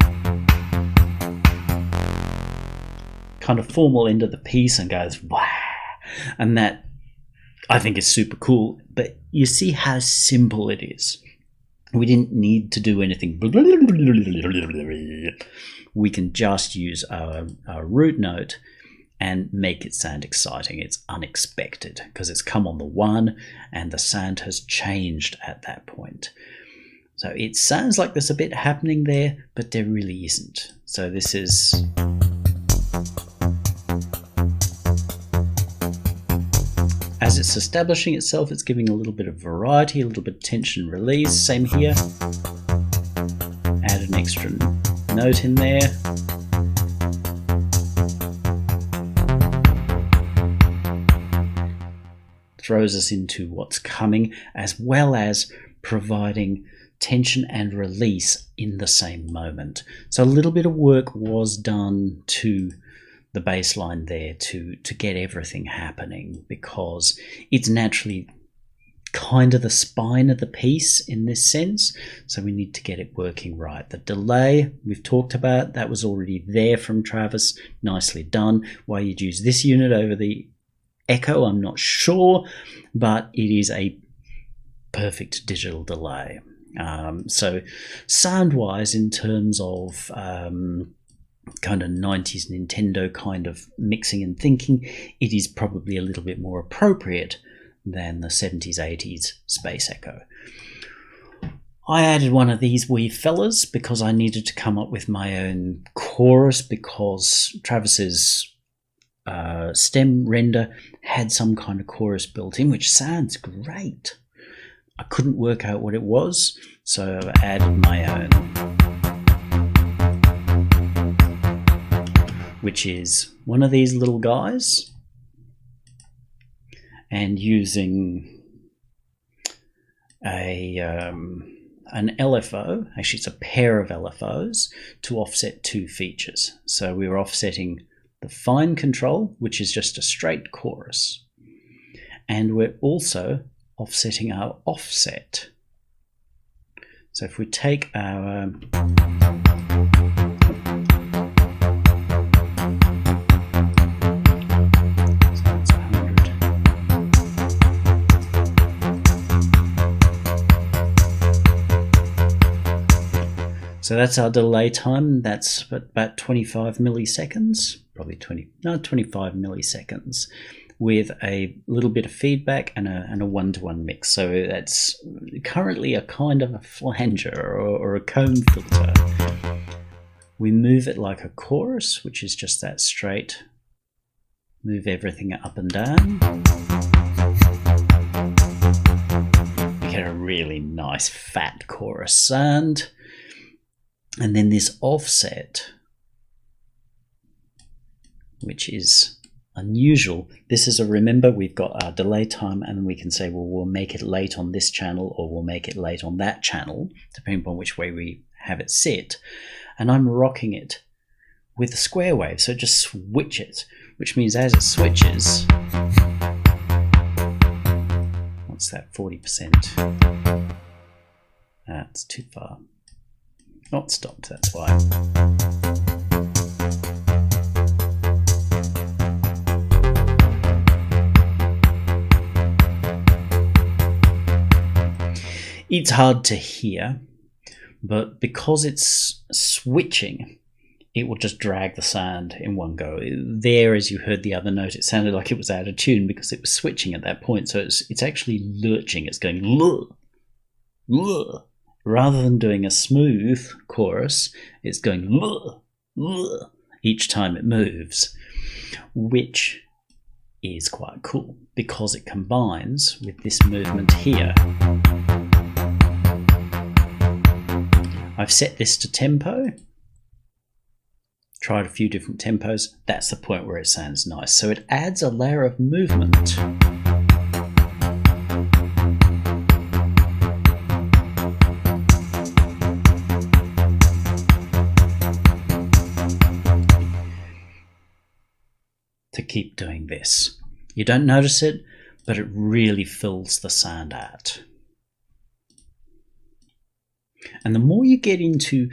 kind of formal end of the piece and goes, wah! And that, I think, is super cool. But you see how simple it is. We didn't need to do anything. We can just use our root note and make it sound exciting. It's unexpected because it's come on the one and the sound has changed at that point. So it sounds like there's a bit happening there, but there really isn't. So this is... As it's establishing itself, it's giving a little bit of variety, a little bit of tension release. Same here. Add an extra note in there. Throws us into what's coming, as well as providing tension and release in the same moment. So a little bit of work was done to the bass line there to get everything happening, because it's naturally kind of the spine of the piece in this sense, so we need to get it working right. The delay we've talked about, that was already there from Travis, nicely done. Why you'd use this unit over the echo, I'm not sure, but it is a perfect digital delay. So sound wise, in terms of kind of 90s Nintendo kind of mixing and thinking, it is probably a little bit more appropriate than the 70s, 80s Space Echo. I added one of these wee fellas because I needed to come up with my own chorus, because Travis's stem render had some kind of chorus built in, which sounds great. I couldn't work out what it was, so I added my own, which is one of these little guys, and using an LFO, actually it's a pair of LFOs, to offset two features. So we were offsetting the fine control, which is just a straight chorus, and we're also offsetting our offset. So if we take our so that's our delay time. That's about 25 milliseconds, probably 25 milliseconds, with a little bit of feedback and a one-to-one mix. So that's currently a kind of a flanger or a comb filter. We move it like a chorus, which is just that straight. Move everything up and down. We get a really nice fat chorus sound. And then this offset, which is unusual. This is remember, we've got our delay time, and we can say, well, we'll make it late on this channel, or we'll make it late on that channel, depending upon which way we have it set. And I'm rocking it with a square wave, so it just switches, which means as it switches, what's that, 40%? That's too far. Not stopped, that's why. It's hard to hear, but because it's switching, it will just drag the sound in one go. There, as you heard the other note, it sounded like it was out of tune because it was switching at that point. So it's actually lurching. It's going luh, luh. Rather than doing a smooth chorus, it's going luh, luh, each time it moves, which is quite cool because it combines with this movement here. I've set this to tempo, tried a few different tempos. That's the point where it sounds nice. So it adds a layer of movement. To keep doing this. You don't notice it, but it really fills the sound out. And the more you get into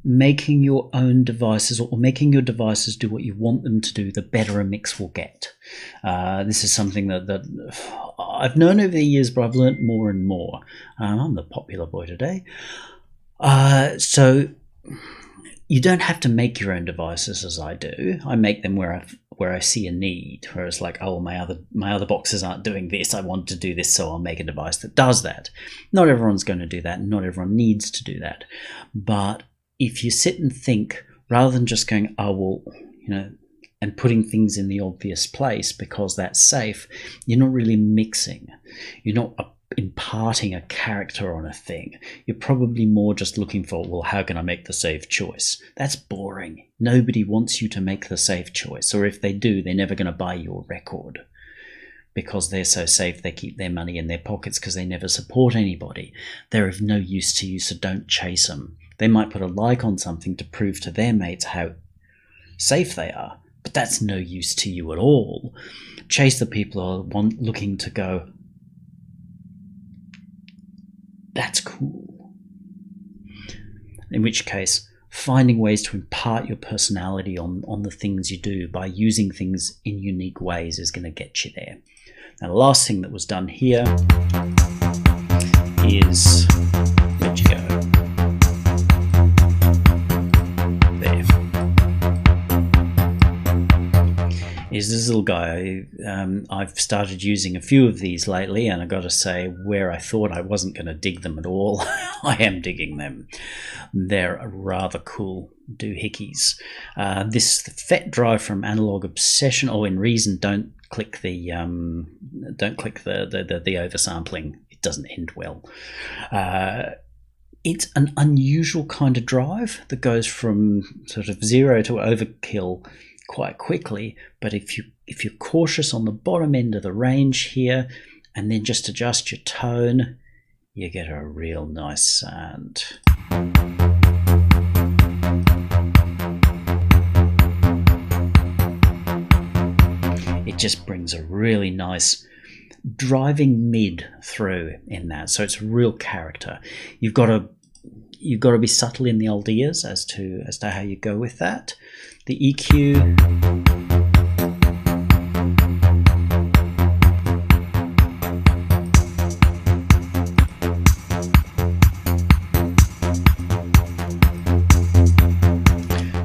making your own devices, or making your devices do what you want them to do, the better a mix will get. This is something that I've known over the years, but I've learnt more and more. I'm the popular boy today. So you don't have to make your own devices as I do. I make them where I see a need, where it's like, oh, my other boxes aren't doing this, I want to do this, so I'll make a device that does that. Not everyone's going to do that, not everyone needs to do that. But if you sit and think, rather than just going, oh, well, and putting things in the obvious place because that's safe, you're not really mixing. You're not imparting a character on a thing. You're probably more just looking for, well, how can I make the safe choice? That's boring. Nobody wants you to make the safe choice, or if they do, they're never going to buy your record because they're so safe. They keep their money in their pockets because they never support anybody. They're of no use to you, so don't chase them. They might put a like on something to prove to their mates how safe they are, but that's no use to you at all. Chase the people who are looking to go, that's cool. In which case, finding ways to impart your personality on the things you do by using things in unique ways is going to get you there. Now, the last thing that was done here is, where'd you go? There. little guy, I've started using a few of these lately, and I got to say, where I thought I wasn't going to dig them at all, I am digging them. They're rather cool doohickeys. This FET drive from Analog Obsession, or in Reason, don't click the oversampling. It doesn't end well. It's an unusual kind of drive that goes from sort of 0 to overkill quite quickly, but if you're cautious on the bottom end of the range here, and then just adjust your tone, you get a real nice sound. It just brings a really nice driving mid through in that, so it's real character. You've got to be subtle in the old ears as to how you go with that. The EQ,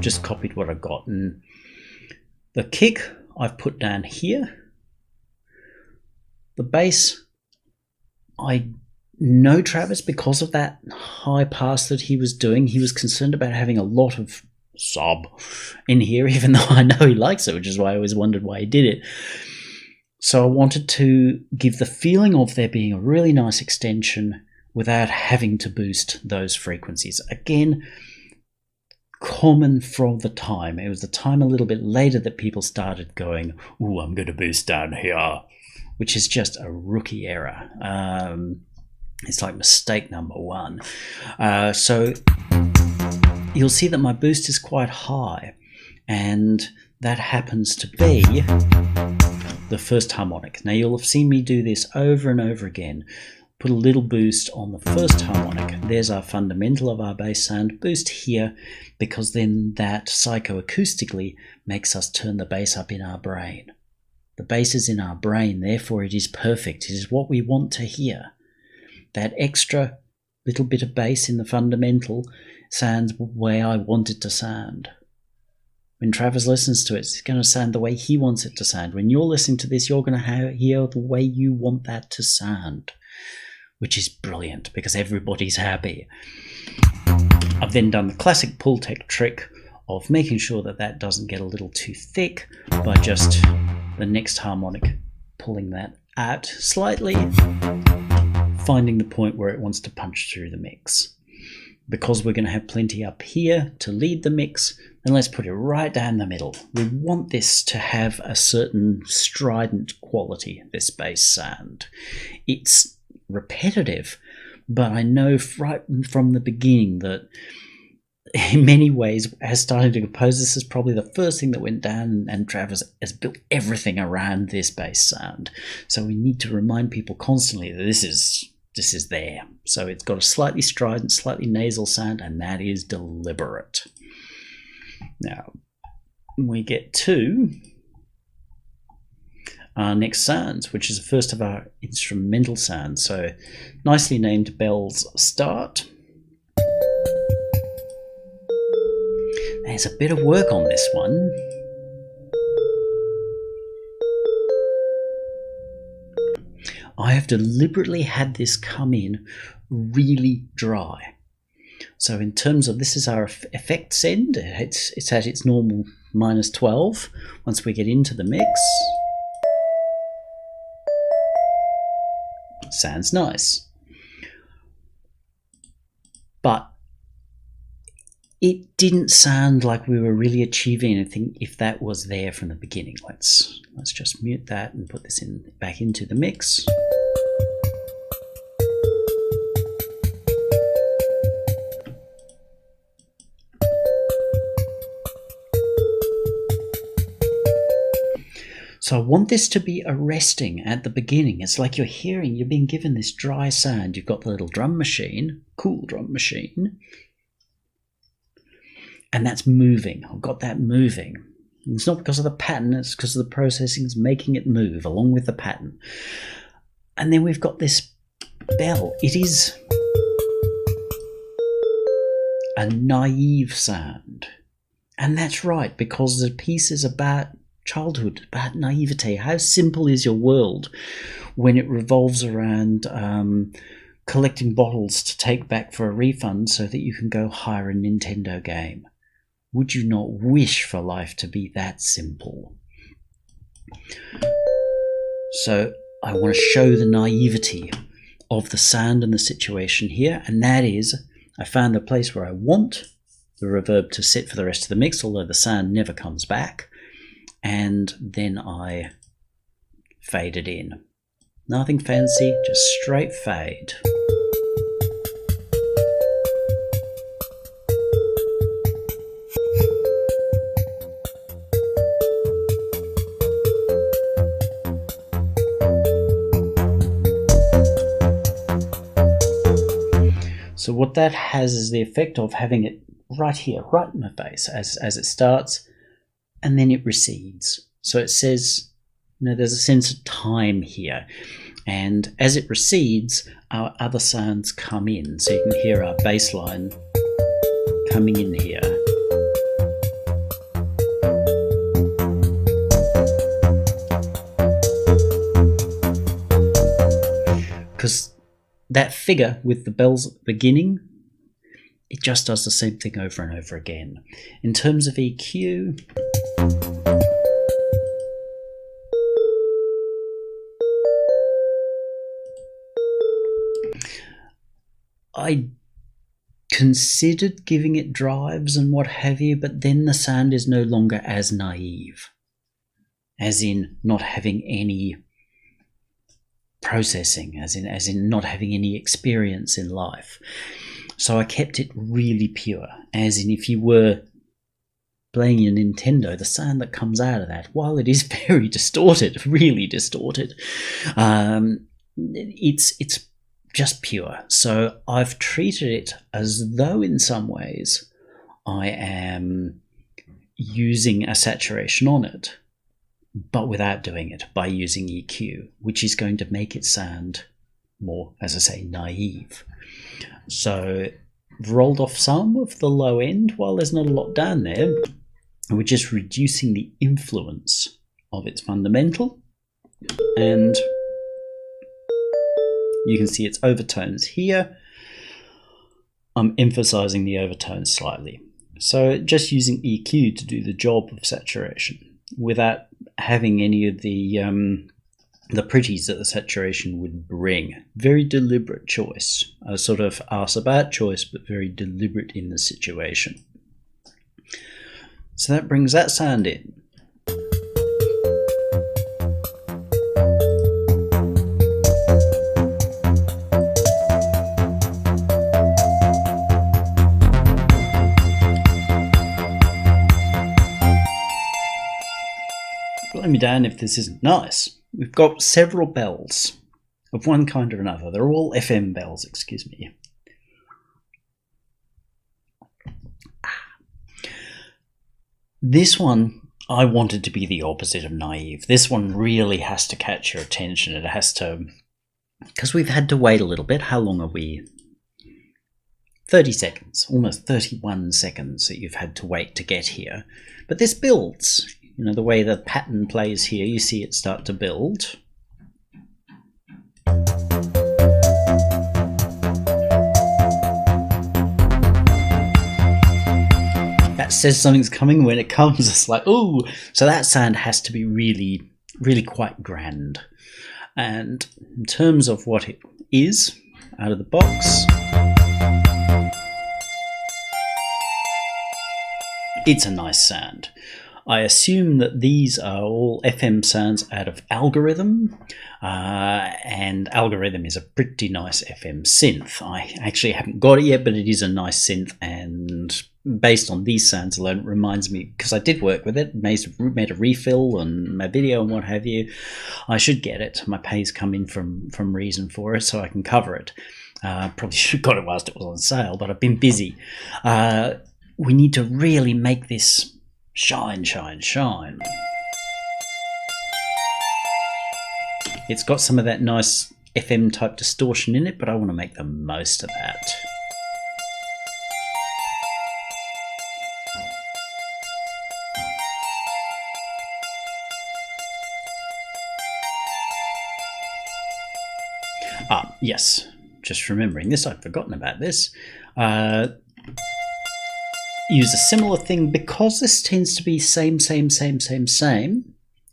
just copied what I got, and the kick I've put down here. The bass, I know Travis, because of that high pass that he was doing, he was concerned about having a lot of sub in here, even though I know he likes it, which is why I always wondered why he did it. So I wanted to give the feeling of there being a really nice extension without having to boost those frequencies. Again, common from the time. It was the time a little bit later that people started going, "Ooh, I'm going to boost down here," which is just a rookie error. It's like mistake number one. So you'll see that my boost is quite high, and that happens to be the first harmonic. Now you'll have seen me do this over and over again. Put a little boost on the first harmonic. There's our fundamental of our bass sound. Boost here, because then that psychoacoustically makes us turn the bass up in our brain. The bass is in our brain, therefore it is perfect. It is what we want to hear. That extra little bit of bass in the fundamental sounds the way I want it to sound. When Travis listens to it, it's going to sound the way he wants it to sound. When you're listening to this, you're going to hear the way you want that to sound, which is brilliant because everybody's happy. I've then done the classic Pultec trick of making sure that that doesn't get a little too thick by just the next harmonic pulling that out slightly, finding the point where it wants to punch through the mix. Because we're going to have plenty up here to lead the mix, then let's put it right down the middle. We want this to have a certain strident quality, this bass sound. It's repetitive, but I know right from the beginning that in many ways, as starting to compose, this is probably the first thing that went down, and Travis has built everything around this bass sound. So we need to remind people constantly that this is there. So it's got a slightly strident, slightly nasal sound, and that is deliberate. Now, we get to our next sounds, which is the first of our instrumental sounds. So nicely named Bell's Start. There's a bit of work on this one. I have deliberately had this come in really dry. So in terms of, this is our effects end, it's at its normal -12. Once we get into the mix, sounds nice. But it didn't sound like we were really achieving anything if that was there from the beginning. Let's just mute that and put this back into the mix. So I want this to be arresting at the beginning. It's like you're being given this dry sound. You've got the little drum machine, cool drum machine, and that's moving. I've got that moving. And it's not because of the pattern, it's because of the processing is making it move along with the pattern. And then we've got this bell. It is a naive sound. And that's right, because the piece is about childhood, about naivete. How simple is your world when it revolves around collecting bottles to take back for a refund so that you can go hire a Nintendo game? Would you not wish for life to be that simple? So I want to show the naivety of the sound and the situation here, and that is, I found the place where I want the reverb to sit for the rest of the mix, although the sound never comes back, and then I fade it in. Nothing fancy, just straight fade. So what that has is the effect of having it right here, right in my face as it starts, and then it recedes. So it says, there's a sense of time here. And as it recedes, our other sounds come in. So you can hear our bass line coming in here. Because that figure with the bells at the beginning, it just does the same thing over and over again. In terms of EQ, I considered giving it drives and what have you, but then the sound is no longer as naive, as in not having any processing, as in not having any experience in life. So I kept it really pure, as in if you were playing your Nintendo, the sound that comes out of that, while it is very distorted, really distorted, it's just pure. So I've treated it as though in some ways I am using a saturation on it, but without doing it, by using EQ, which is going to make it sound more, as I say, naive. So I've rolled off some of the low end while there's not a lot down there. We're just reducing the influence of its fundamental, and you can see its overtones here. I'm emphasizing the overtones slightly. So just using EQ to do the job of saturation without having any of the pretties that the saturation would bring. Very deliberate choice. A sort of arse about choice, but very deliberate in the situation. So that brings that sound in. Blow me down if this isn't nice. We've got several bells of one kind or another. They're all FM bells, excuse me. This one I wanted to be the opposite of naive. This one really has to catch your attention. It has to, because we've had to wait a little bit. How long are we? 30 seconds, almost 31 seconds that you've had to wait to get here. But this builds. The way the pattern plays here, you see it start to build. That says something's coming. When it comes, it's like, ooh. So that sound has to be really, really quite grand. And in terms of what it is out of the box, it's a nice sound. I assume that these are all FM sounds out of Algorithm, and Algorithm is a pretty nice FM synth. I actually haven't got it yet, but it is a nice synth, and based on these sounds alone, it reminds me, because I did work with it, made a refill on my video and what have you. I should get it. My pay's come in from Reason for it, so I can cover it. Probably should have got it whilst it was on sale, but I've been busy. We need to really make this shine, shine, shine. It's got some of that nice FM type distortion in it, but I want to make the most of that. Yes, just remembering this, I'd forgotten about this. Use a similar thing because this tends to be same,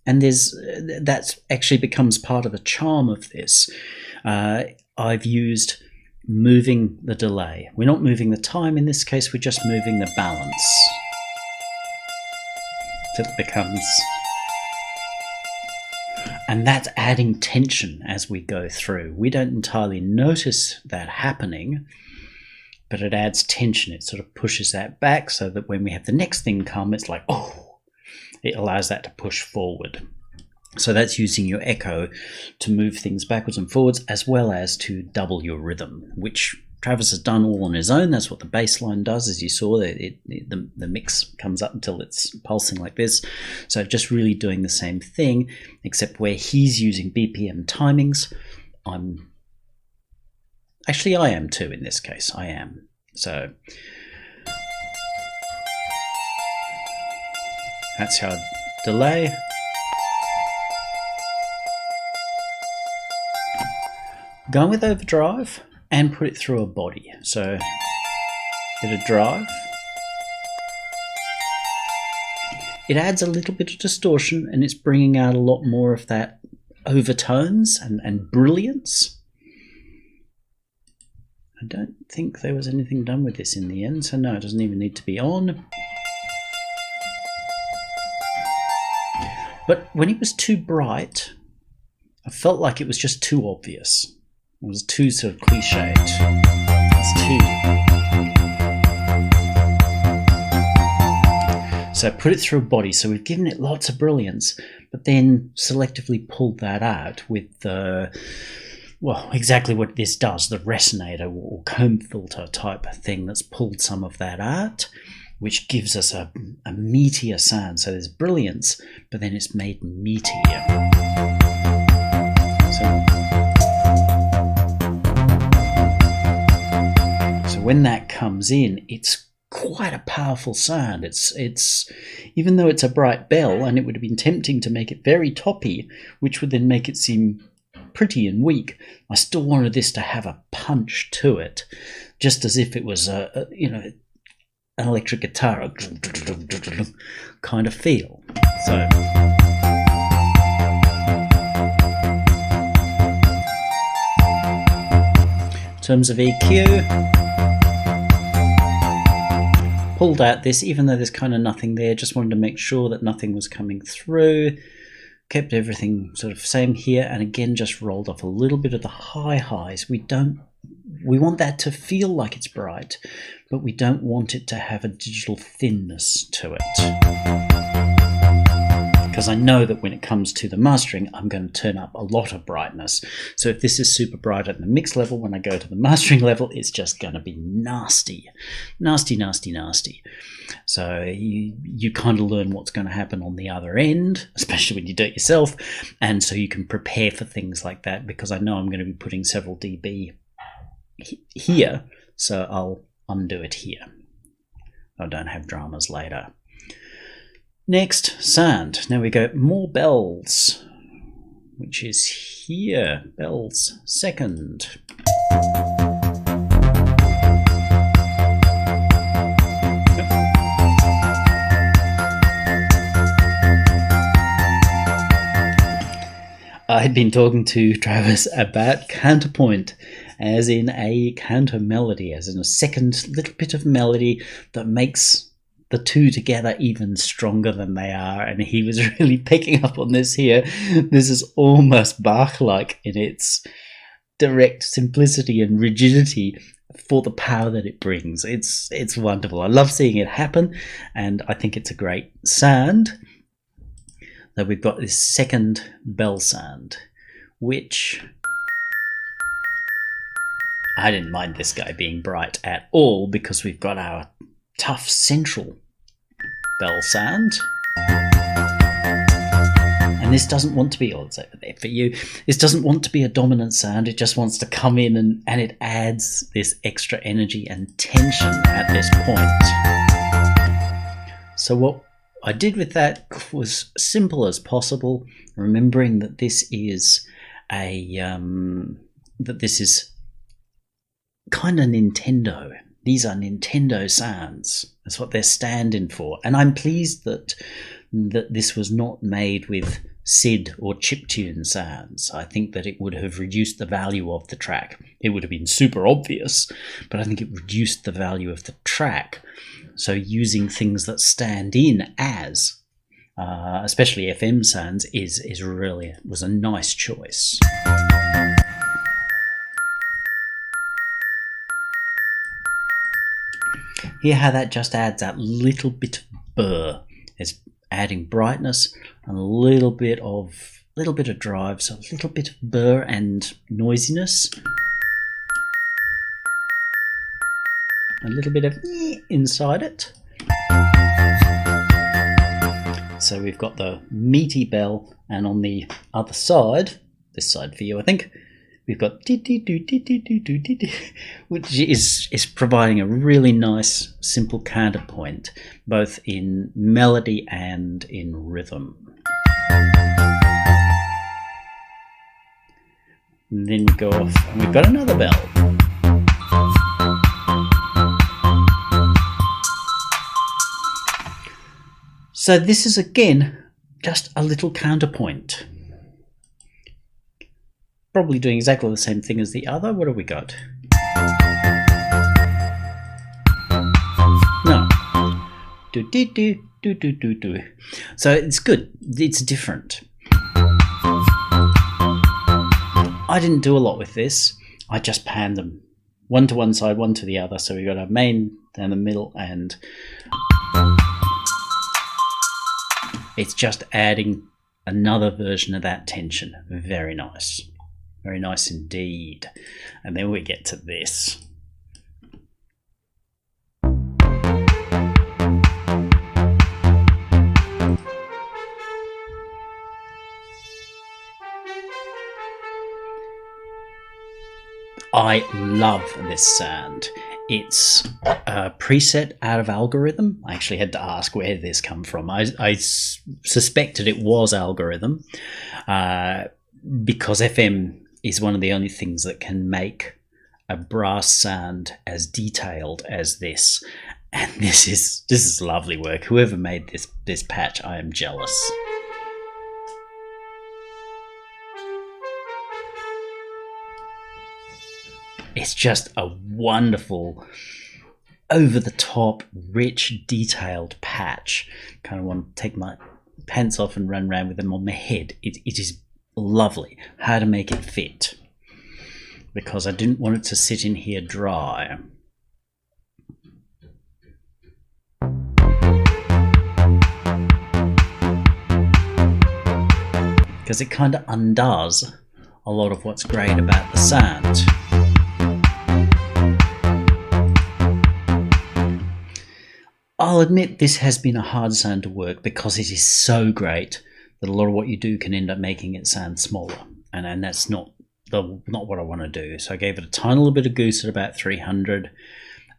and that actually becomes part of the charm of this. I've used moving the delay. We're not moving the time in this case, we're just moving the balance. So it becomes... And that's adding tension as we go through. We don't entirely notice that happening, but it adds tension. It sort of pushes that back so that when we have the next thing come, it's like, oh, it allows that to push forward. So that's using your echo to move things backwards and forwards, as well as to double your rhythm, which Travis has done all on his own. That's what the bass line does, as you saw. The mix comes up until it's pulsing like this. So just really doing the same thing, except where he's using BPM timings, I am too in this case. I am. So that's how delay. Going with overdrive and put it through a body. So bit of drive. It adds a little bit of distortion and it's bringing out a lot more of that overtones and brilliance. I don't think there was anything done with this in the end, so no, it doesn't even need to be on. But when it was too bright, I felt like it was just too obvious. It was too sort of cliched. It's too... So I put it through a body, so we've given it lots of brilliance, but then selectively pulled that out with the... Well, exactly what this does, the resonator or comb filter type thing that's pulled some of that out, which gives us a meatier sound. So there's brilliance, but then it's made meatier. So when that comes in, it's quite a powerful sound. It's even though it's a bright bell, and it would have been tempting to make it very toppy, which would then make it seem pretty and weak, I still wanted this to have a punch to it, just as if it was an electric guitar kind of feel. So in terms of EQ, pulled out this, even though there's kind of nothing there, just wanted to make sure that nothing was coming through. Kept everything sort of same here, and again just rolled off a little bit of the high highs. We want that to feel like it's bright, but we don't want it to have a digital thinness to it. Because I know that when it comes to the mastering, I'm going to turn up a lot of brightness. So if this is super bright at the mix level, when I go to the mastering level, it's just going to be nasty. Nasty, nasty, nasty. So you kind of learn what's going to happen on the other end, especially when you do it yourself. And so you can prepare for things like that, because I know I'm going to be putting several dB here, so I'll undo it here. I don't have dramas later. Next, sound. Now we go more bells, which is here. Bells second. I had been talking to Travis about counterpoint, as in a counter melody, as in a second little bit of melody that makes the two together even stronger than they are, and he was really picking up on this here. This is almost Bach-like in its direct simplicity and rigidity for the power that it brings. It's wonderful. I love seeing it happen, and I think it's a great sound. That we've got this second bell sound, which I didn't mind this guy being bright at all, because we've got our tough central bell sound. And this doesn't want to be, it's over there for you, this doesn't want to be a dominant sound, it just wants to come in and it adds this extra energy and tension at this point. So what I did with that was simple as possible, remembering that this is a that this is kind of Nintendo. These are Nintendo sounds. That's what they're standing for. And I'm pleased that this was not made with SID or chiptune sounds. I think that it would have reduced the value of the track. It would have been super obvious, but I think it reduced the value of the track. So using things that stand in as, especially FM sounds, was a nice choice. Hear how that just adds that little bit of burr. It's adding brightness and a little bit of drive, so a little bit of burr and noisiness. A little bit of inside it. So we've got the meaty bell, and on the other side, this side for you, I think, we've got which is providing a really nice, simple counterpoint, both in melody and in rhythm. And then we go off, and we've got another bell. So this is again just a little counterpoint. Probably doing exactly the same thing as the other. What have we got? No. Do do do do do do do. So it's good. It's different. I didn't do a lot with this. I just panned them, one to one side, one to the other. So we've got our main down the middle, and it's just adding another version of that tension. Very nice. Very nice indeed. And then we get to this. I love this sound. It's a preset out of Algorithm. I actually had to ask where this come from. I suspected it was Algorithm because FM is one of the only things that can make a brass sound as detailed as this. And this is lovely work. Whoever made this patch, I am jealous. It's just a wonderful, over-the-top, rich, detailed patch. Kind of want to take my pants off and run around with them on my head. It is lovely. How to make it fit. Because I didn't want it to sit in here dry. Because it kind of undoes a lot of what's great about the sound. I'll admit this has been a hard sound to work because it is so great that a lot of what you do can end up making it sound smaller, and that's not what I want to do. So I gave it a tiny little bit of goose at about 300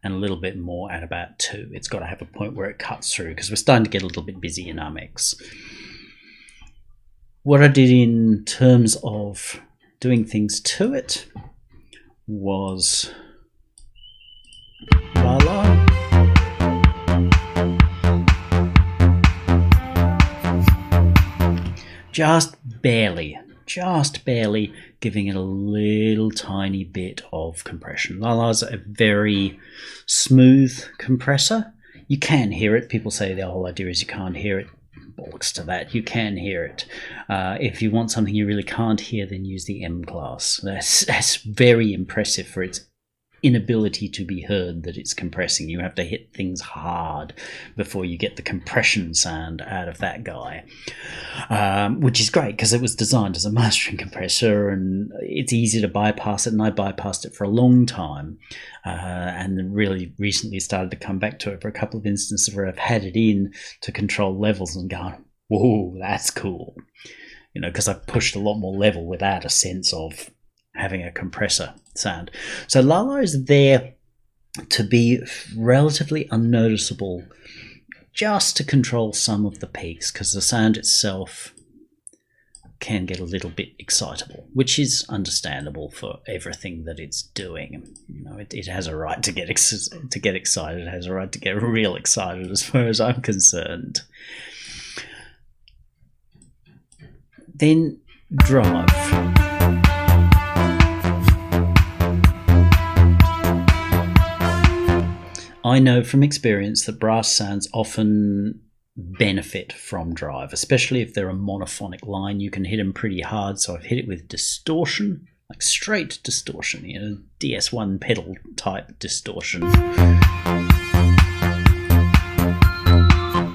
and a little bit more at about 2. It's got to have a point where it cuts through because we're starting to get a little bit busy in our mix. What I did in terms of doing things to it was la la. Just barely giving it a little tiny bit of compression. Lala's a very smooth compressor. You can hear it. People say the whole idea is you can't hear it. Bollocks to that. You can hear it. If you want something you really can't hear, then use the M class. That's very impressive for its inability to be heard that it's compressing. You have to hit things hard before you get the compression sound out of that guy, which is great because it was designed as a mastering compressor and it's easy to bypass it, and I bypassed it for a long time and really recently started to come back to it for a couple of instances where I've had it in to control levels and gone, whoa, that's cool, because I've pushed a lot more level without a sense of having a compressor sound. So Lala is there to be relatively unnoticeable, just to control some of the peaks, because the sound itself can get a little bit excitable, which is understandable for everything that it's doing. You know, it has a right to get excited. It has a right to get real excited, as far as I'm concerned. Then drive. I know from experience that brass sounds often benefit from drive, especially if they're a monophonic line. You can hit them pretty hard, so I've hit it with distortion, like straight distortion, you know, DS1 pedal type distortion.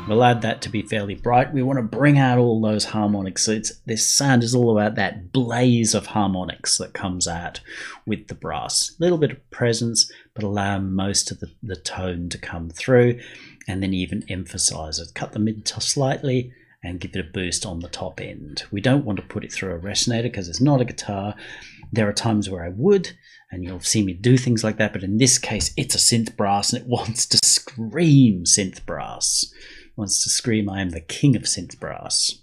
We'll add that to be fairly bright. We want to bring out all those harmonics. So this sound is all about that blaze of harmonics that comes out with the brass. A little bit of presence, but allow most of the tone to come through, and then even emphasize it. Cut the mid slightly and give it a boost on the top end. We don't want to put it through a resonator because it's not a guitar. There are times where I would, and you'll see me do things like that, but in this case, it's a synth brass and it wants to scream synth brass. It wants to scream, I am the king of synth brass.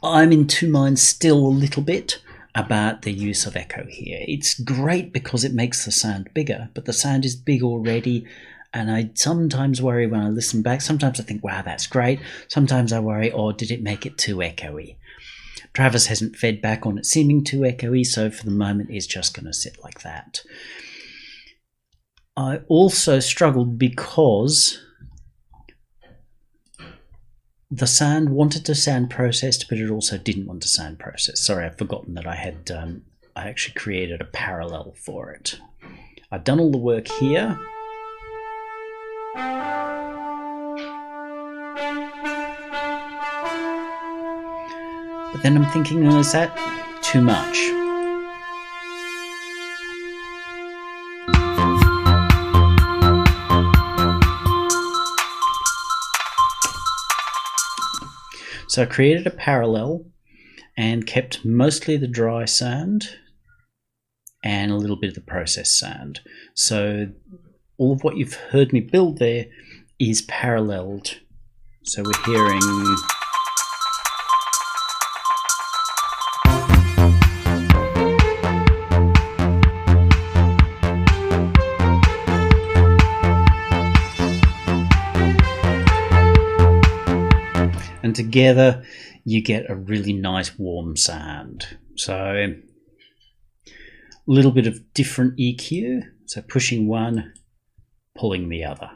I'm in two minds still a little bit about the use of echo here. It's great because it makes the sound bigger, but the sound is big already, and I sometimes worry when I listen back. Sometimes I think, wow, that's great. Sometimes I worry, oh, did it make it too echoey? Travis hasn't fed back on it seeming too echoey, so for the moment it's just going to sit like that. I also struggled because the sound wanted to sound processed, but it also didn't want to sound processed. Sorry, I've forgotten that I actually created a parallel for it. I've done all the work here. But then I'm thinking, oh, is that too much? So I created a parallel and kept mostly the dry sound and a little bit of the processed sound. So all of what you've heard me build there is paralleled. So we're hearing... and together you get a really nice warm sound. So a little bit of different EQ, so pushing one, pulling the other,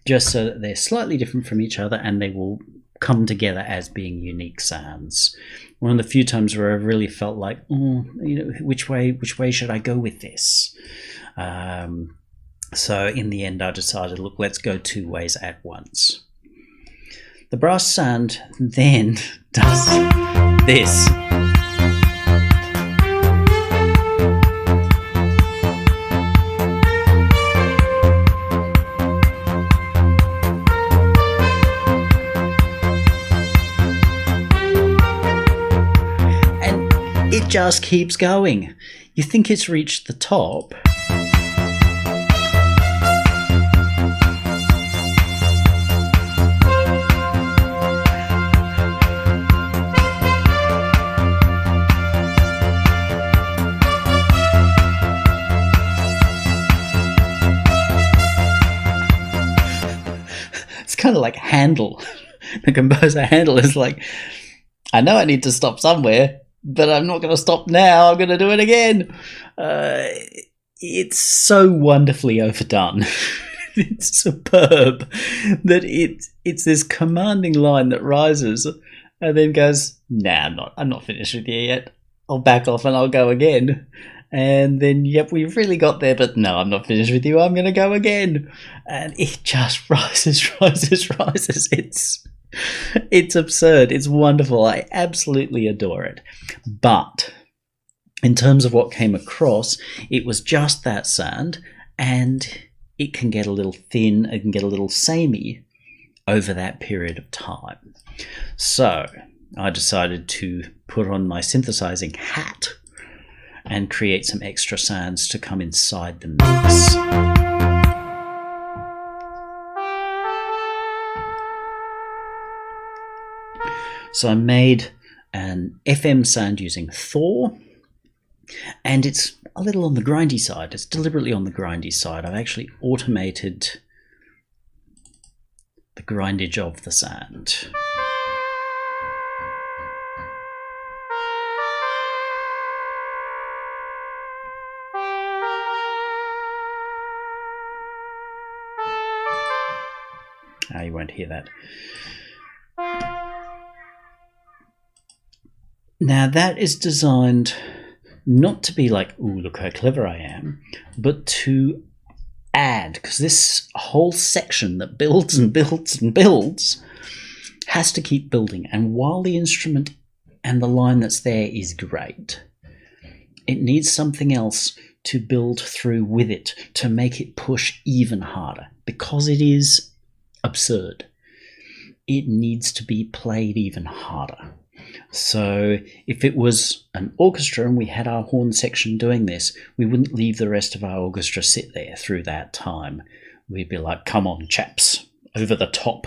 just so that they're slightly different from each other and they will come together as being unique sounds. One of the few times where I really felt like, oh, you know, which way should I go with this? So in the end I decided, look, let's go two ways at once. The brass sound then does this. And it just keeps going. You think it's reached the top. Kind of like Handel. The composer Handel is like, I know I need to stop somewhere, but I'm not going to stop now. I'm going to do it again. It's so wonderfully overdone. It's superb that it's this commanding line that rises and then goes, nah, I'm not finished with you yet. I'll back off and I'll go again. And then, yep, we've really got there, but no, I'm not finished with you. I'm going to go again. And it just rises. It's absurd. It's wonderful. I absolutely adore it. But in terms of what came across, it was just that sound, and it can get a little thin, it can get a little samey over that period of time. So I decided to put on my synthesizing hat and create some extra sounds to come inside the mix. So I made an FM sound using Thor, and it's a little on the grindy side. It's deliberately on the grindy side. I've actually automated the grindage of the sound. You won't hear that. Now that is designed not to be like, ooh, look how clever I am, but to add, because this whole section that builds and builds and builds has to keep building. And while the instrument and the line that's there is great, it needs something else to build through with it to make it push even harder, because it is absurd. It needs to be played even harder. So if it was an orchestra and we had our horn section doing this, we wouldn't leave the rest of our orchestra sit there through that time. We'd be like, come on, chaps, over the top.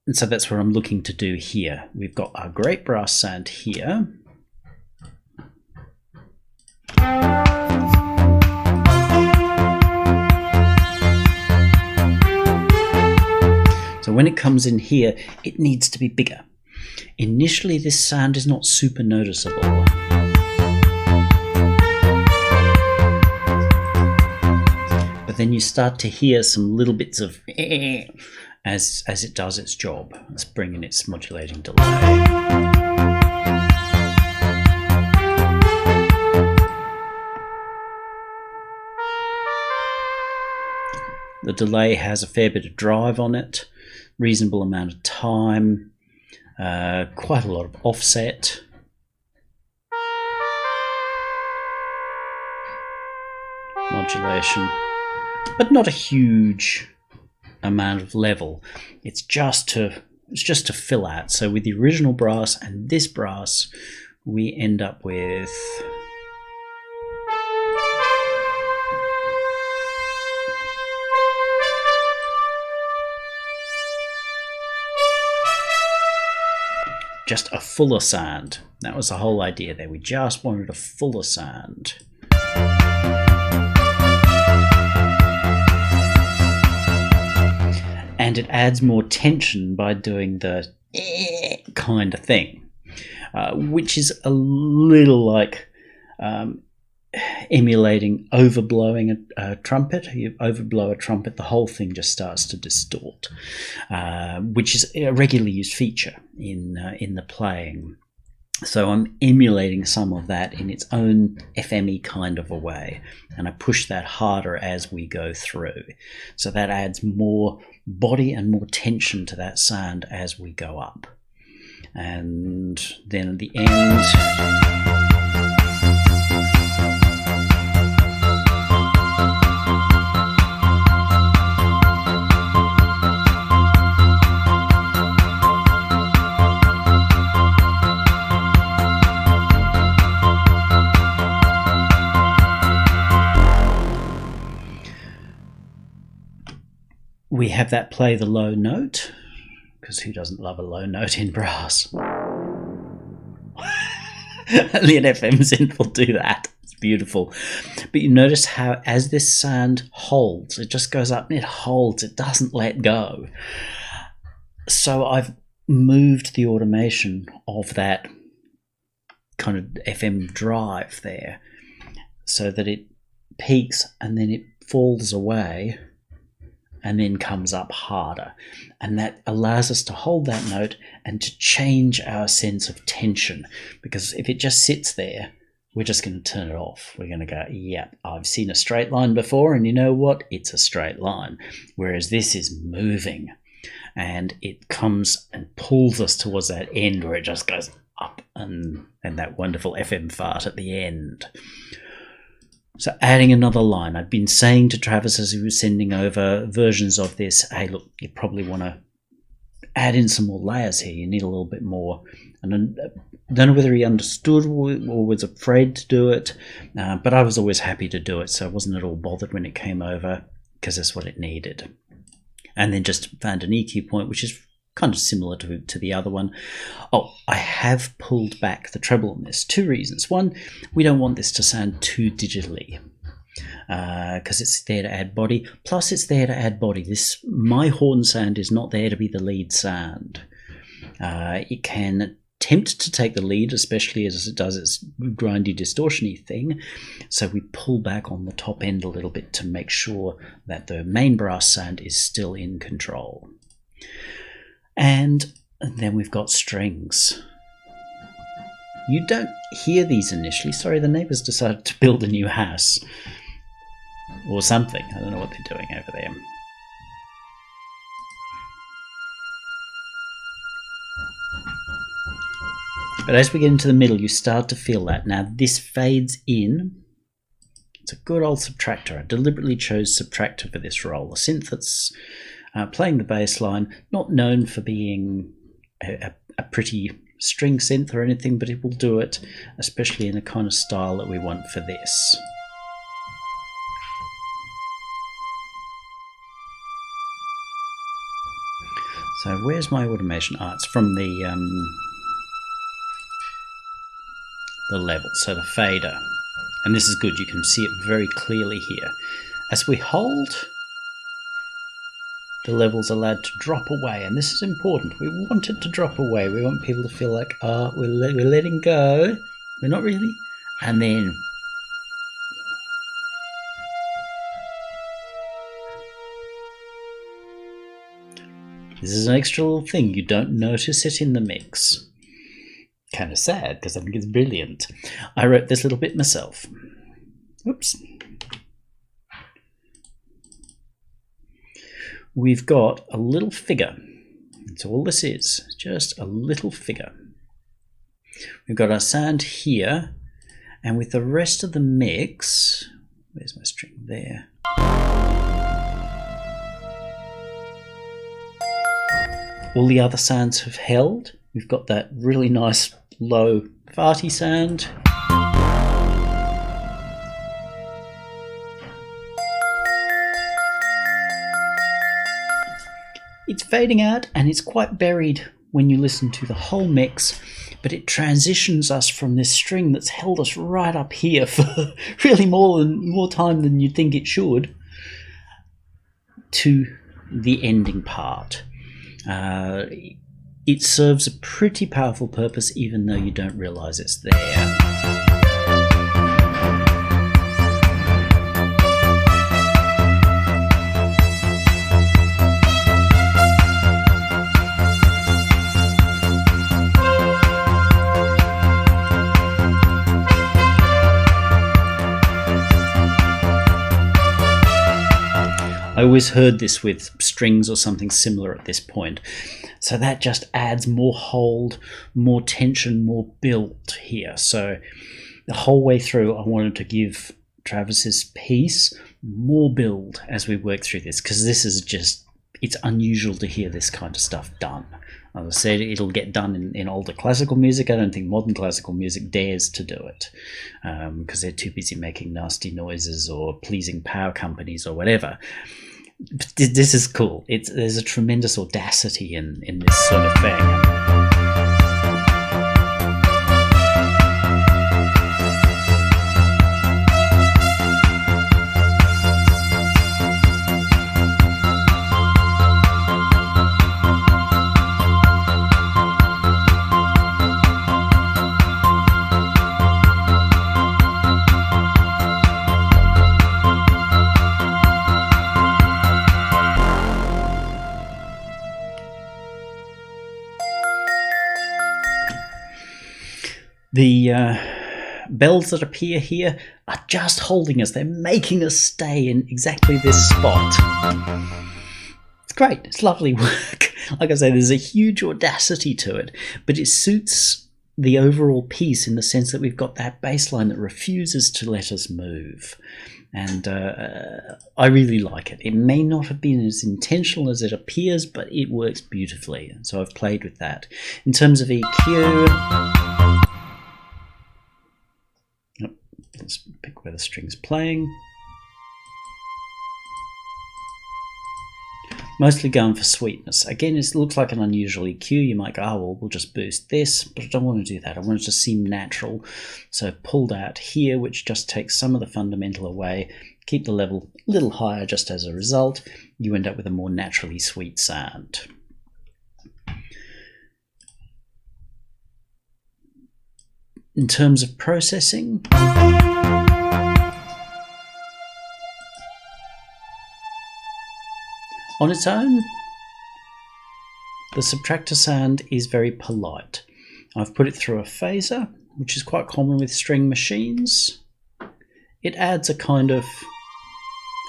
And so that's what I'm looking to do here. We've got our great brass sound here. So when it comes in here, it needs to be bigger. Initially, this sound is not super noticeable. But then you start to hear some little bits of as it does its job. It's bringing its modulating delay. The delay has a fair bit of drive on it, reasonable amount of time, quite a lot of offset. Modulation, but not a huge amount of level. It's just to fill out. So with the original brass and this brass, we end up with just a fuller sound. That was the whole idea there. We just wanted a fuller sound. And it adds more tension by doing the kind of thing, which is a little like emulating overblowing a trumpet. You overblow a trumpet, the whole thing just starts to distort, which is a regularly used feature in the playing. So I'm emulating some of that in its own FM-y kind of a way, and I push that harder as we go through. So that adds more body and more tension to that sound as we go up. And then at the end, we have that play the low note, because who doesn't love a low note in brass? Only an FM synth will do that. It's beautiful. But you notice how as this sound holds, it just goes up and it holds, it doesn't let go. So I've moved the automation of that kind of FM drive there so that it peaks and then it falls away and then comes up harder. And that allows us to hold that note and to change our sense of tension. Because if it just sits there, we're just going to turn it off. We're going to go, yeah, I've seen a straight line before, and you know what? It's a straight line. Whereas this is moving. And it comes and pulls us towards that end where it just goes up, and that wonderful FM fart at the end. So adding another line. I've been saying to Travis as he was sending over versions of this, hey, look, you probably want to add in some more layers here. You need a little bit more. And I don't know whether he understood or was afraid to do it, but I was always happy to do it, so I wasn't at all bothered when it came over, because that's what it needed. And then just found an EQ point, which is kind of similar to the other one. Oh, I have pulled back the treble on this. 2 reasons. One, we don't want this to sound too digitally, because it's there to add body. Plus, it's there to add body. My horn sound is not there to be the lead sound. It can tempt to take the lead, especially as it does its grindy, distortion-y thing. So we pull back on the top end a little bit to make sure that the main brass sound is still in control. And then we've got strings. You don't hear these initially. Sorry, the neighbours decided to build a new house. Or something. I don't know what they're doing over there. But as we get into the middle, you start to feel that. Now, this fades in. It's a good old subtractor. I deliberately chose subtractor for this role. A synth that's playing the bass line, not known for being a pretty string synth or anything, but it will do it, especially in the kind of style that we want for this. So where's my automation? It's from the level, so the fader. And this is good, you can see it very clearly here. As we hold, the level's allowed to drop away, and this is important. We want it to drop away. We want people to feel like, we're letting go. We're not really. And then this is an extra little thing. You don't notice it in the mix. Kind of sad, because I think it's brilliant. I wrote this little bit myself. Oops. We've got a little figure. That's all this is, just a little figure. We've got our sound here, and with the rest of the mix, where's my string there? All the other sounds have held. We've got that really nice low farty sound. It's fading out and it's quite buried when you listen to the whole mix, but it transitions us from this string that's held us right up here for really more time than you'd think it should, to the ending part. It serves a pretty powerful purpose, even though you don't realize it's there. I always heard this with strings or something similar at this point. So that just adds more hold, more tension, more build here. So the whole way through, I wanted to give Travis's piece more build as we work through this, because this is just, it's unusual to hear this kind of stuff done. As I said, it'll get done in older classical music. I don't think modern classical music dares to do it, because they're too busy making nasty noises or pleasing power companies or whatever. This is cool. There's a tremendous audacity in this sort of thing. The bells that appear here are just holding us. They're making us stay in exactly this spot. It's great. It's lovely work. Like I say, there's a huge audacity to it, but it suits the overall piece in the sense that we've got that bass line that refuses to let us move. And I really like it. It may not have been as intentional as it appears, but it works beautifully. And so I've played with that. In terms of EQ, let's pick where the string's playing. Mostly going for sweetness. Again, it looks like an unusual EQ. You might go, oh, well, we'll just boost this, but I don't want to do that. I want it to seem natural. So pulled out here, which just takes some of the fundamental away, keep the level a little higher just as a result. You end up with a more naturally sweet sound. In terms of processing, on its own, the subtractor sound is very polite. I've put it through a phaser, which is quite common with string machines. It adds a kind of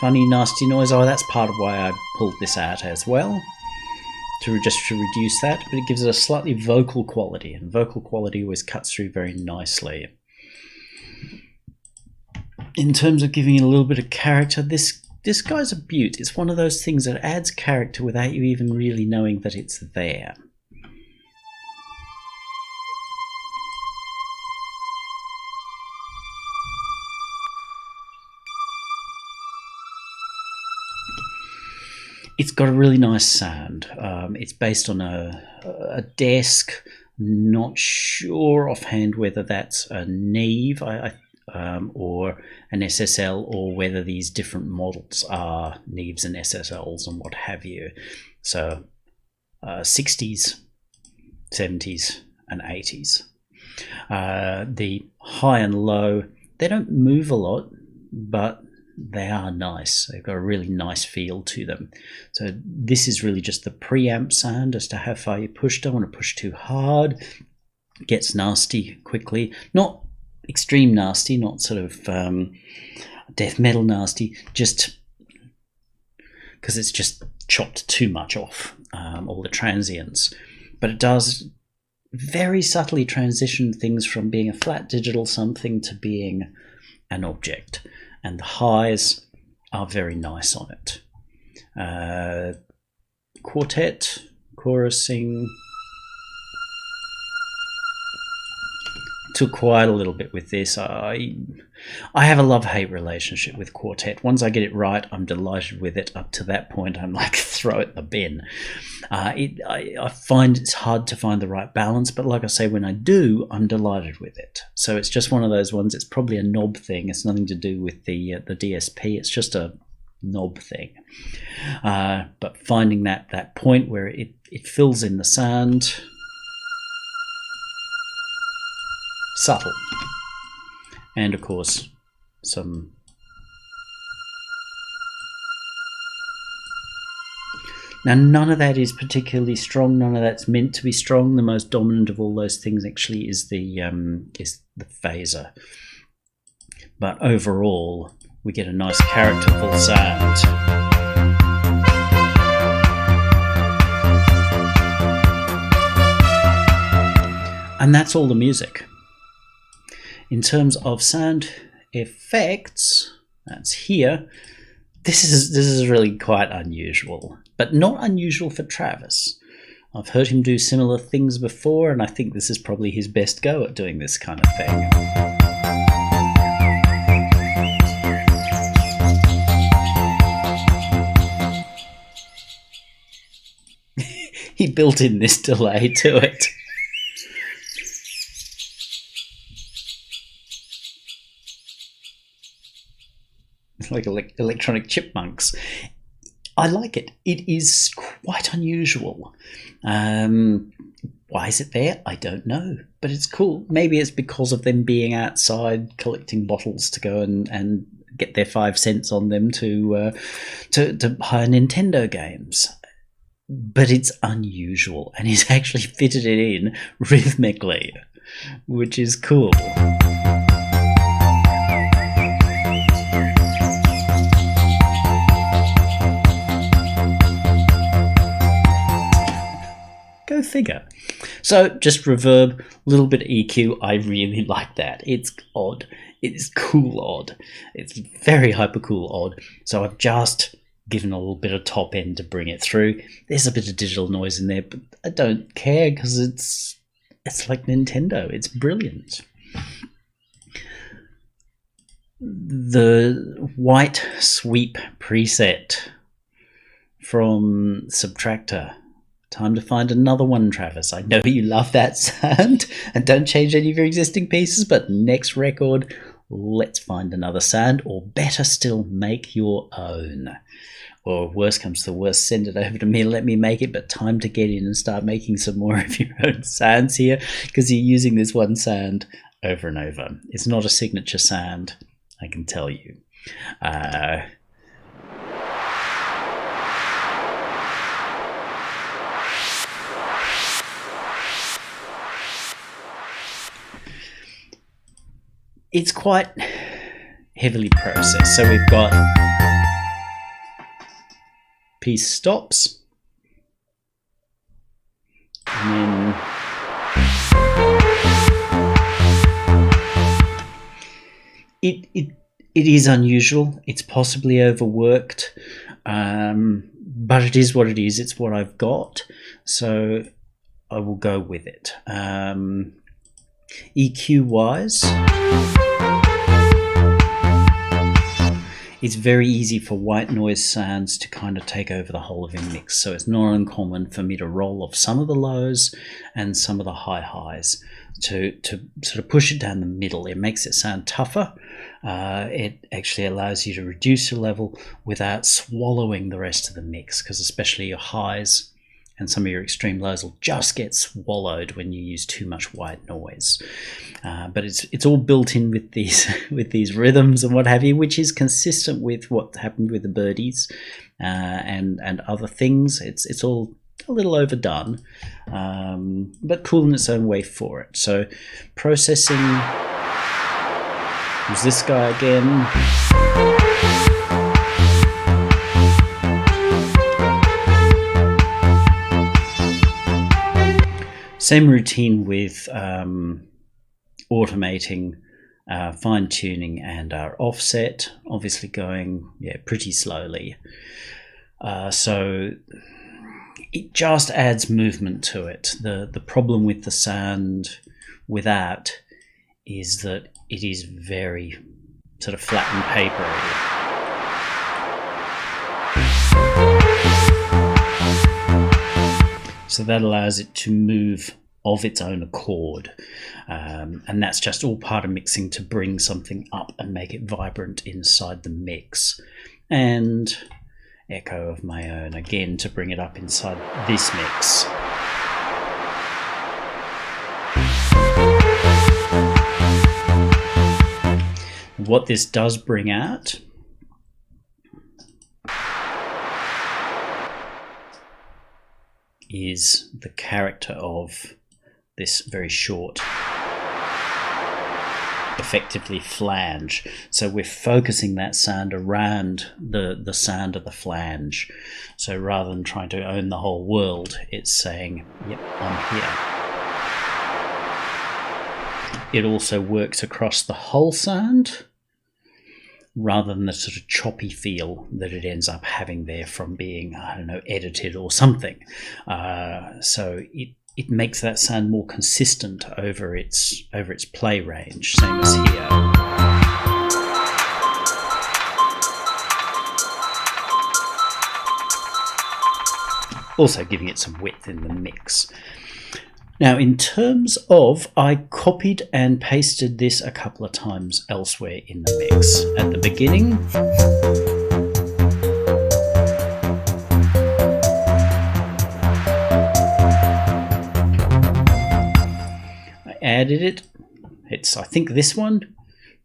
funny, nasty noise. Oh, that's part of why I pulled this out as well, to reduce that, but it gives it a slightly vocal quality, and vocal quality always cuts through very nicely. In terms of giving it a little bit of character, this guy's a beaut. It's one of those things that adds character without you even really knowing that it's there. It's got a really nice sound. It's based on a desk. Not sure offhand whether that's a Neve or an SSL, or whether these different models are Neves and SSLs and what have you. So 60s, 70s and 80s. The high and low, they don't move a lot, but they are nice. They've got a really nice feel to them. So this is really just the preamp sound as to how far you push. Don't want to push too hard. It gets nasty quickly. Not extreme nasty, not sort of death metal nasty, just because it's just chopped too much off all the transients. But it does very subtly transition things from being a flat digital something to being an object. And the highs are very nice on it. Quartet, chorusing. Took quite a little bit with this. I have a love-hate relationship with quartet. Once I get it right, I'm delighted with it. Up to that point, I'm like, throw it in the bin. I find it's hard to find the right balance, but like I say, when I do, I'm delighted with it. So it's just one of those ones. It's probably a knob thing. It's nothing to do with the DSP. It's just a knob thing. But finding that point where it fills in the sound. Subtle. And of course, some now none of that is particularly strong, none of that's meant to be strong. The most dominant of all those things actually is the phaser. But overall, we get a nice characterful sound. And that's all the music. In terms of sound effects, that's here. This is really quite unusual, but not unusual for Travis. I've heard him do similar things before, and I think this is probably his best go at doing this kind of thing. He built in this delay to it. Like electronic chipmunks. I like it. It is quite unusual. Why is it there? I don't know, but it's cool. Maybe it's because of them being outside collecting bottles to go and get their 5 cents on them to hire Nintendo games. But it's unusual, and he's actually fitted it in rhythmically, which is cool. Go figure. So just reverb, a little bit of EQ. I really like that. It's odd. It's cool odd. It's very hyper cool odd. So I've just given a little bit of top end to bring it through. There's a bit of digital noise in there, but I don't care because it's like Nintendo. It's brilliant. The white sweep preset from Subtractor. Time to find another one, Travis. I know you love that sound, and don't change any of your existing pieces, but next record, let's find another sound, or better still, make your own. Or worst comes to worst, send it over to me and let me make it, but time to get in and start making some more of your own sounds here, because you're using this one sound over and over. It's not a signature sound, I can tell you. It's quite heavily processed. So we've got piece stops, and then it is unusual. It's possibly overworked, but it is what it is. It's what I've got, so I will go with it. EQ wise, it's very easy for white noise sounds to kind of take over the whole of a mix. So it's not uncommon for me to roll off some of the lows and some of the high highs to sort of push it down the middle. It makes it sound tougher. It actually allows you to reduce your level without swallowing the rest of the mix, because especially your highs and some of your extreme lows will just get swallowed when you use too much white noise. But it's all built in with these rhythms and what have you, which is consistent with what happened with the birdies and other things. It's all a little overdone, but cool in its own way for it. So processing, who's this guy again? Same routine with automating, fine-tuning, and our offset, obviously going pretty slowly. So it just adds movement to it. The problem with the sound without is that it is very sort of flat and papery. So that allows it to move of its own accord. And that's just all part of mixing, to bring something up and make it vibrant inside the mix. And echo of my own, again, to bring it up inside this mix. What this does bring out is the character of this very short, effectively flange. So we're focusing that sound around the sound of the flange. So rather than trying to own the whole world, it's saying, yep, I'm here. It also works across the whole sound, rather than the sort of choppy feel that it ends up having there from being, I don't know, edited or something. So it makes that sound more consistent over its play range, same as here. Also giving it some width in the mix. Now, in terms of, I copied and pasted this a couple of times elsewhere in the mix. At the beginning, I added it. It's, I think, this one,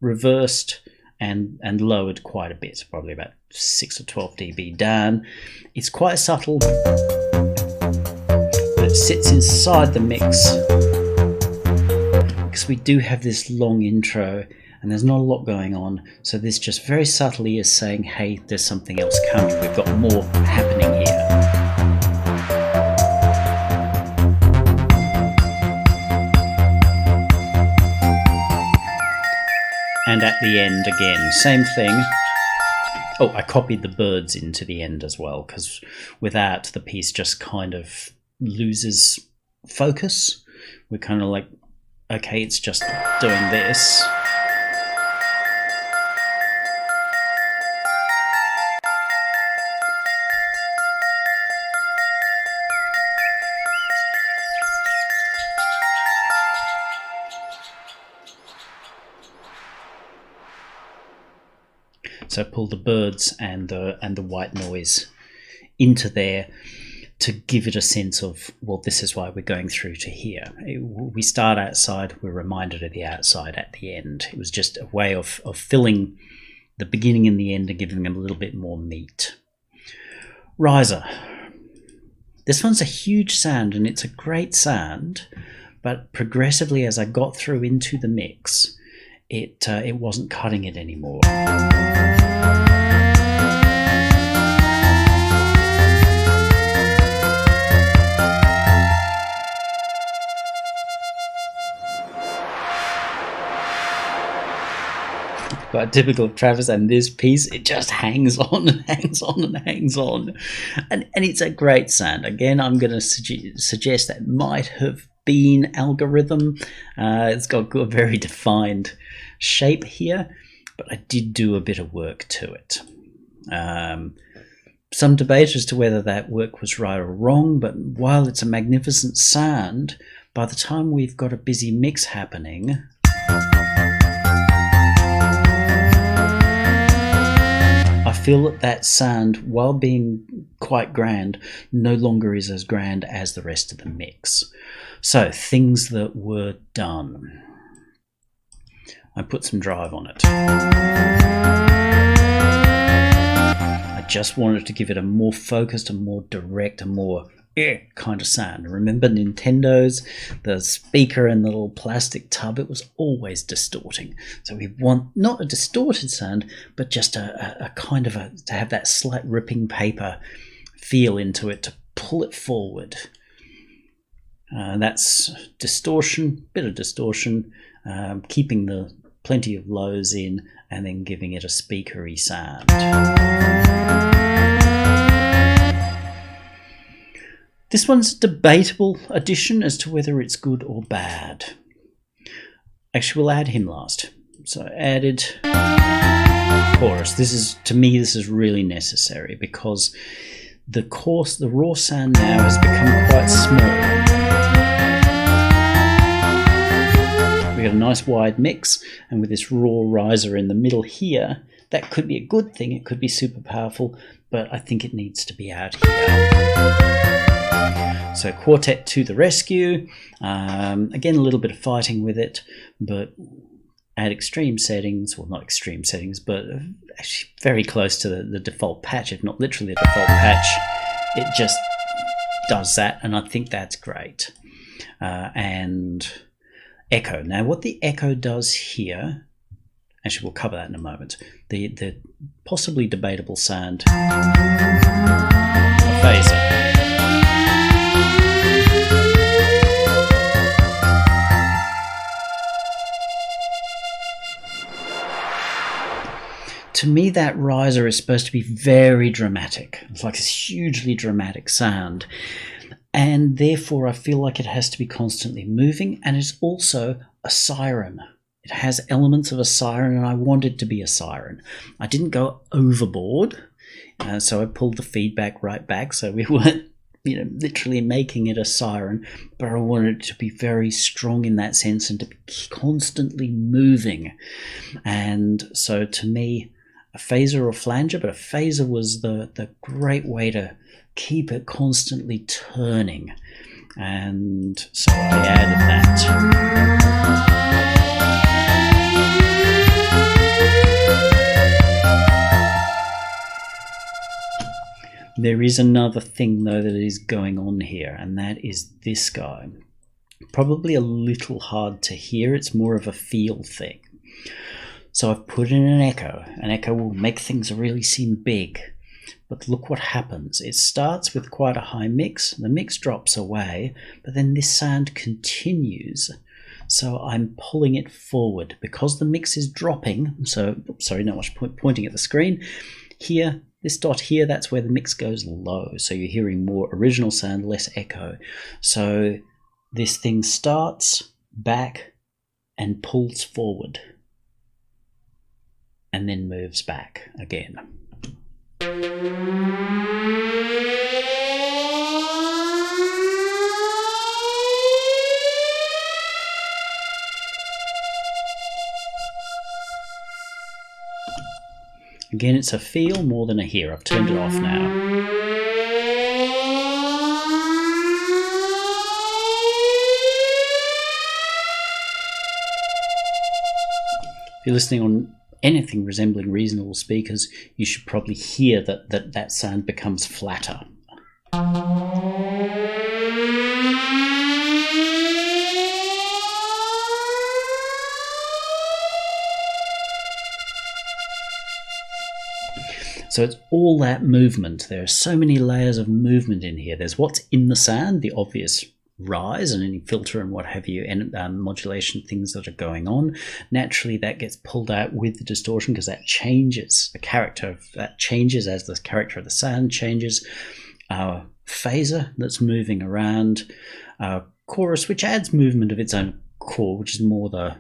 reversed and lowered quite a bit, probably about 6 or 12 dB down. It's quite subtle. It sits inside the mix because we do have this long intro and there's not a lot going on, so this just very subtly is saying, hey, there's something else coming, we've got more happening here. And at the end again, same thing. Oh, I copied the birds into the end as well, because without, the piece just kind of loses focus. We're kind of like, okay, it's just doing this. So pull the birds and the white noise into there to give it a sense of, well, this is why we're going through to here. We start outside, we're reminded of the outside at the end. It was just a way of filling the beginning and the end and giving them a little bit more meat. Riser. This one's a huge sound, and it's a great sound, but progressively as I got through into the mix, it wasn't cutting it anymore. Quite typical of Travis, and this piece, it just hangs on and hangs on and hangs on. And it's a great sound. Again, I'm going to suggest that might have been algorithm. It's got a very defined shape here, but I did do a bit of work to it. Some debate as to whether that work was right or wrong, but while it's a magnificent sound, by the time we've got a busy mix happening, I feel that sound, while being quite grand, no longer is as grand as the rest of the mix. So, things that were done. I put some drive on it. I just wanted to give it a more focused, a more direct, a more kind of sound. Remember Nintendo's, the speaker in the little plastic tub, it was always distorting. So we want not a distorted sound, but just a kind of to have that slight ripping paper feel into it to pull it forward. That's distortion, bit of distortion, keeping the plenty of lows in, and then giving it a speakery sound. This one's a debatable addition as to whether it's good or bad. Actually, we'll add him last. So I added chorus. To me, this is really necessary because the raw sound now has become quite small. We got a nice wide mix, and with this raw riser in the middle here, that could be a good thing. It could be super powerful, but I think it needs to be out here. So quartet to the rescue. Again, a little bit of fighting with it, but at extreme settings, well, not extreme settings, but actually very close to the default patch, if not literally the default patch. It just does that, and I think that's great. And echo. Now, what the echo does here, actually we'll cover that in a moment, the possibly debatable sound of phaser. To me, that riser is supposed to be very dramatic. It's like this hugely dramatic sound. And therefore, I feel like it has to be constantly moving. And it's also a siren. It has elements of a siren, and I want it to be a siren. I didn't go overboard, so I pulled the feedback right back. So we weren't, literally making it a siren. But I wanted it to be very strong in that sense and to be constantly moving. And so to me, a phaser or flanger, but a phaser was the great way to keep it constantly turning. And so I added that. There is another thing, though, that is going on here, and that is this guy. Probably a little hard to hear. It's more of a feel thing. So I've put in an echo. An echo will make things really seem big. But look what happens. It starts with quite a high mix. The mix drops away, but then this sound continues. So I'm pulling it forward. Because the mix is dropping, not much pointing at the screen. Here, this dot here, that's where the mix goes low. So you're hearing more original sound, less echo. So this thing starts back and pulls forward. And then moves back again. Again, it's a feel more than a hear. I've turned it off now. If you're listening on anything resembling reasonable speakers, you should probably hear that sound becomes flatter. So it's all that movement. There are so many layers of movement in here. There's what's in the sound, the obvious rise and any filter and what have you, and modulation things that are going on. Naturally, that gets pulled out with the distortion because that changes the character. That changes as the character of the sound changes. Our phaser that's moving around. Our chorus, which adds movement of its own core, which is more the...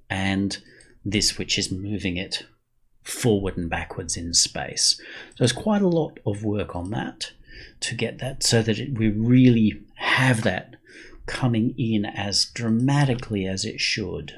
and this, which is moving it forward and backwards in space. So there's quite a lot of work on that to get that so that we really have that coming in as dramatically as it should.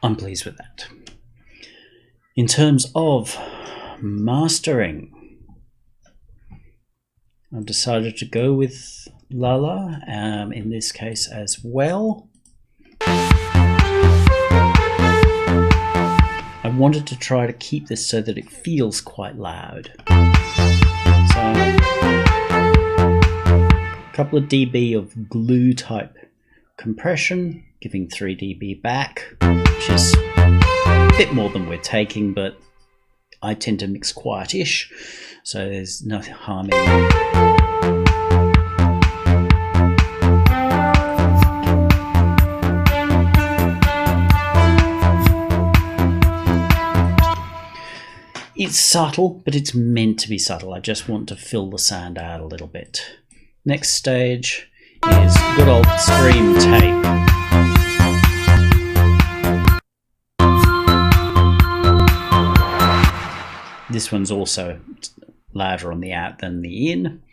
I'm pleased with that. In terms of mastering, I've decided to go with Lala in this case as well. I wanted to try to keep this so that it feels quite loud. So a couple of dB of glue type compression, giving 3 dB back, which is a bit more than we're taking, but I tend to mix quiet-ish, so there's no harm in that. It's subtle, but it's meant to be subtle. I just want to fill the sound out a little bit. Next stage is good old scream tape. This one's also louder on the out than the in.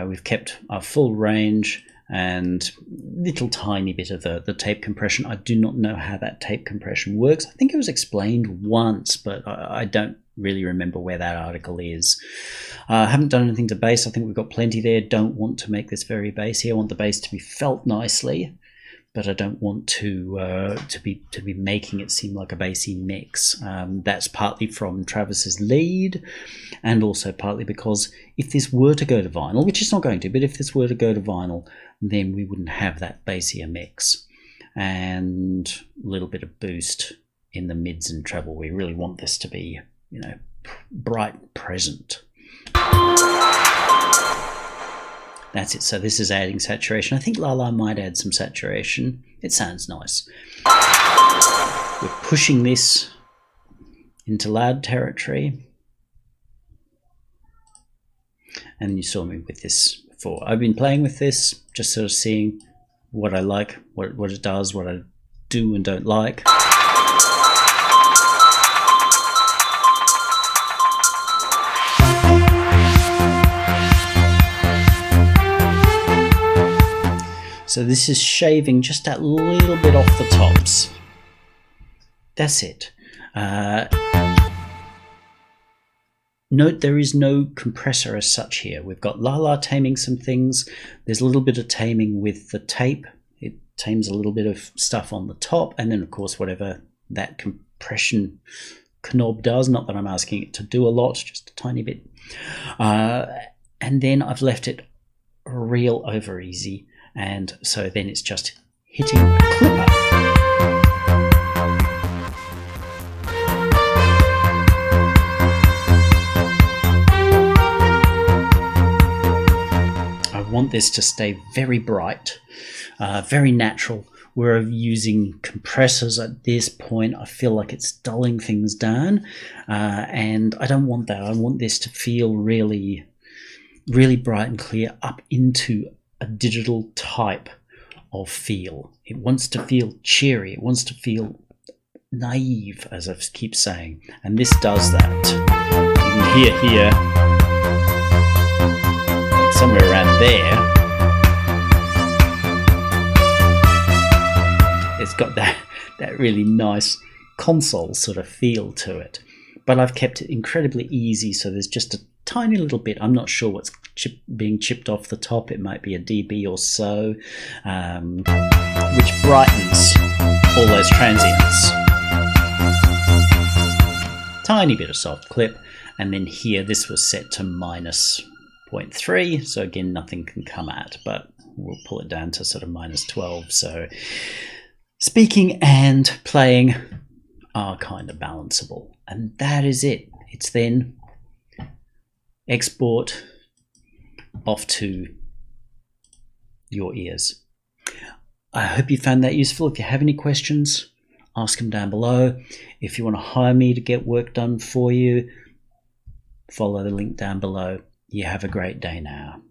We've kept our full range and little tiny bit of the tape compression. I do not know how that tape compression works. I think it was explained once, but I don't really remember where that article is. I haven't done anything to bass. I think we've got plenty there. Don't want to make this very bassy. I want the bass to be felt nicely, but I don't want to be making it seem like a bassy mix. That's partly from Travis's lead, and also partly because if this were to go to vinyl, which it's not going to, but if this were to go to vinyl, then we wouldn't have that bassier mix. And a little bit of boost in the mids and treble. We really want this to be, you know, bright and present. That's it. So this is adding saturation. I think Lala might add some saturation. It sounds nice. We're pushing this into loud territory. And you saw me with this before. I've been playing with this, just sort of seeing what I like, what it does, what I do and don't like. So this is shaving just that little bit off the tops. That's it. Note there is no compressor as such here. We've got Lala taming some things. There's a little bit of taming with the tape. It tames a little bit of stuff on the top, and then of course whatever that compression knob does. Not that I'm asking it to do a lot, just a tiny bit. And then I've left it real over easy. And so then it's just hitting a clipper. I want this to stay very bright, very natural. We're using compressors at this point. I feel like it's dulling things down, and I don't want that. I want this to feel really, really bright and clear up into a digital type of feel. It wants to feel cheery. It wants to feel naive, as I keep saying. And this does that. You can hear here, like somewhere around there, it's got that really nice console sort of feel to it. But I've kept it incredibly easy, so there's just a tiny little bit. I'm not sure what's being chipped off the top. It might be a dB or so, which brightens all those transients. Tiny bit of soft clip, and then here this was set to minus 0.3, so again nothing can come at, but we'll pull it down to sort of minus 12. So speaking and playing are kind of balanceable, and that is it. It's then export off to your ears. I hope you found that useful. If you have any questions, ask them down below. If you want to hire me to get work done for you, follow the link down below. You have a great day now.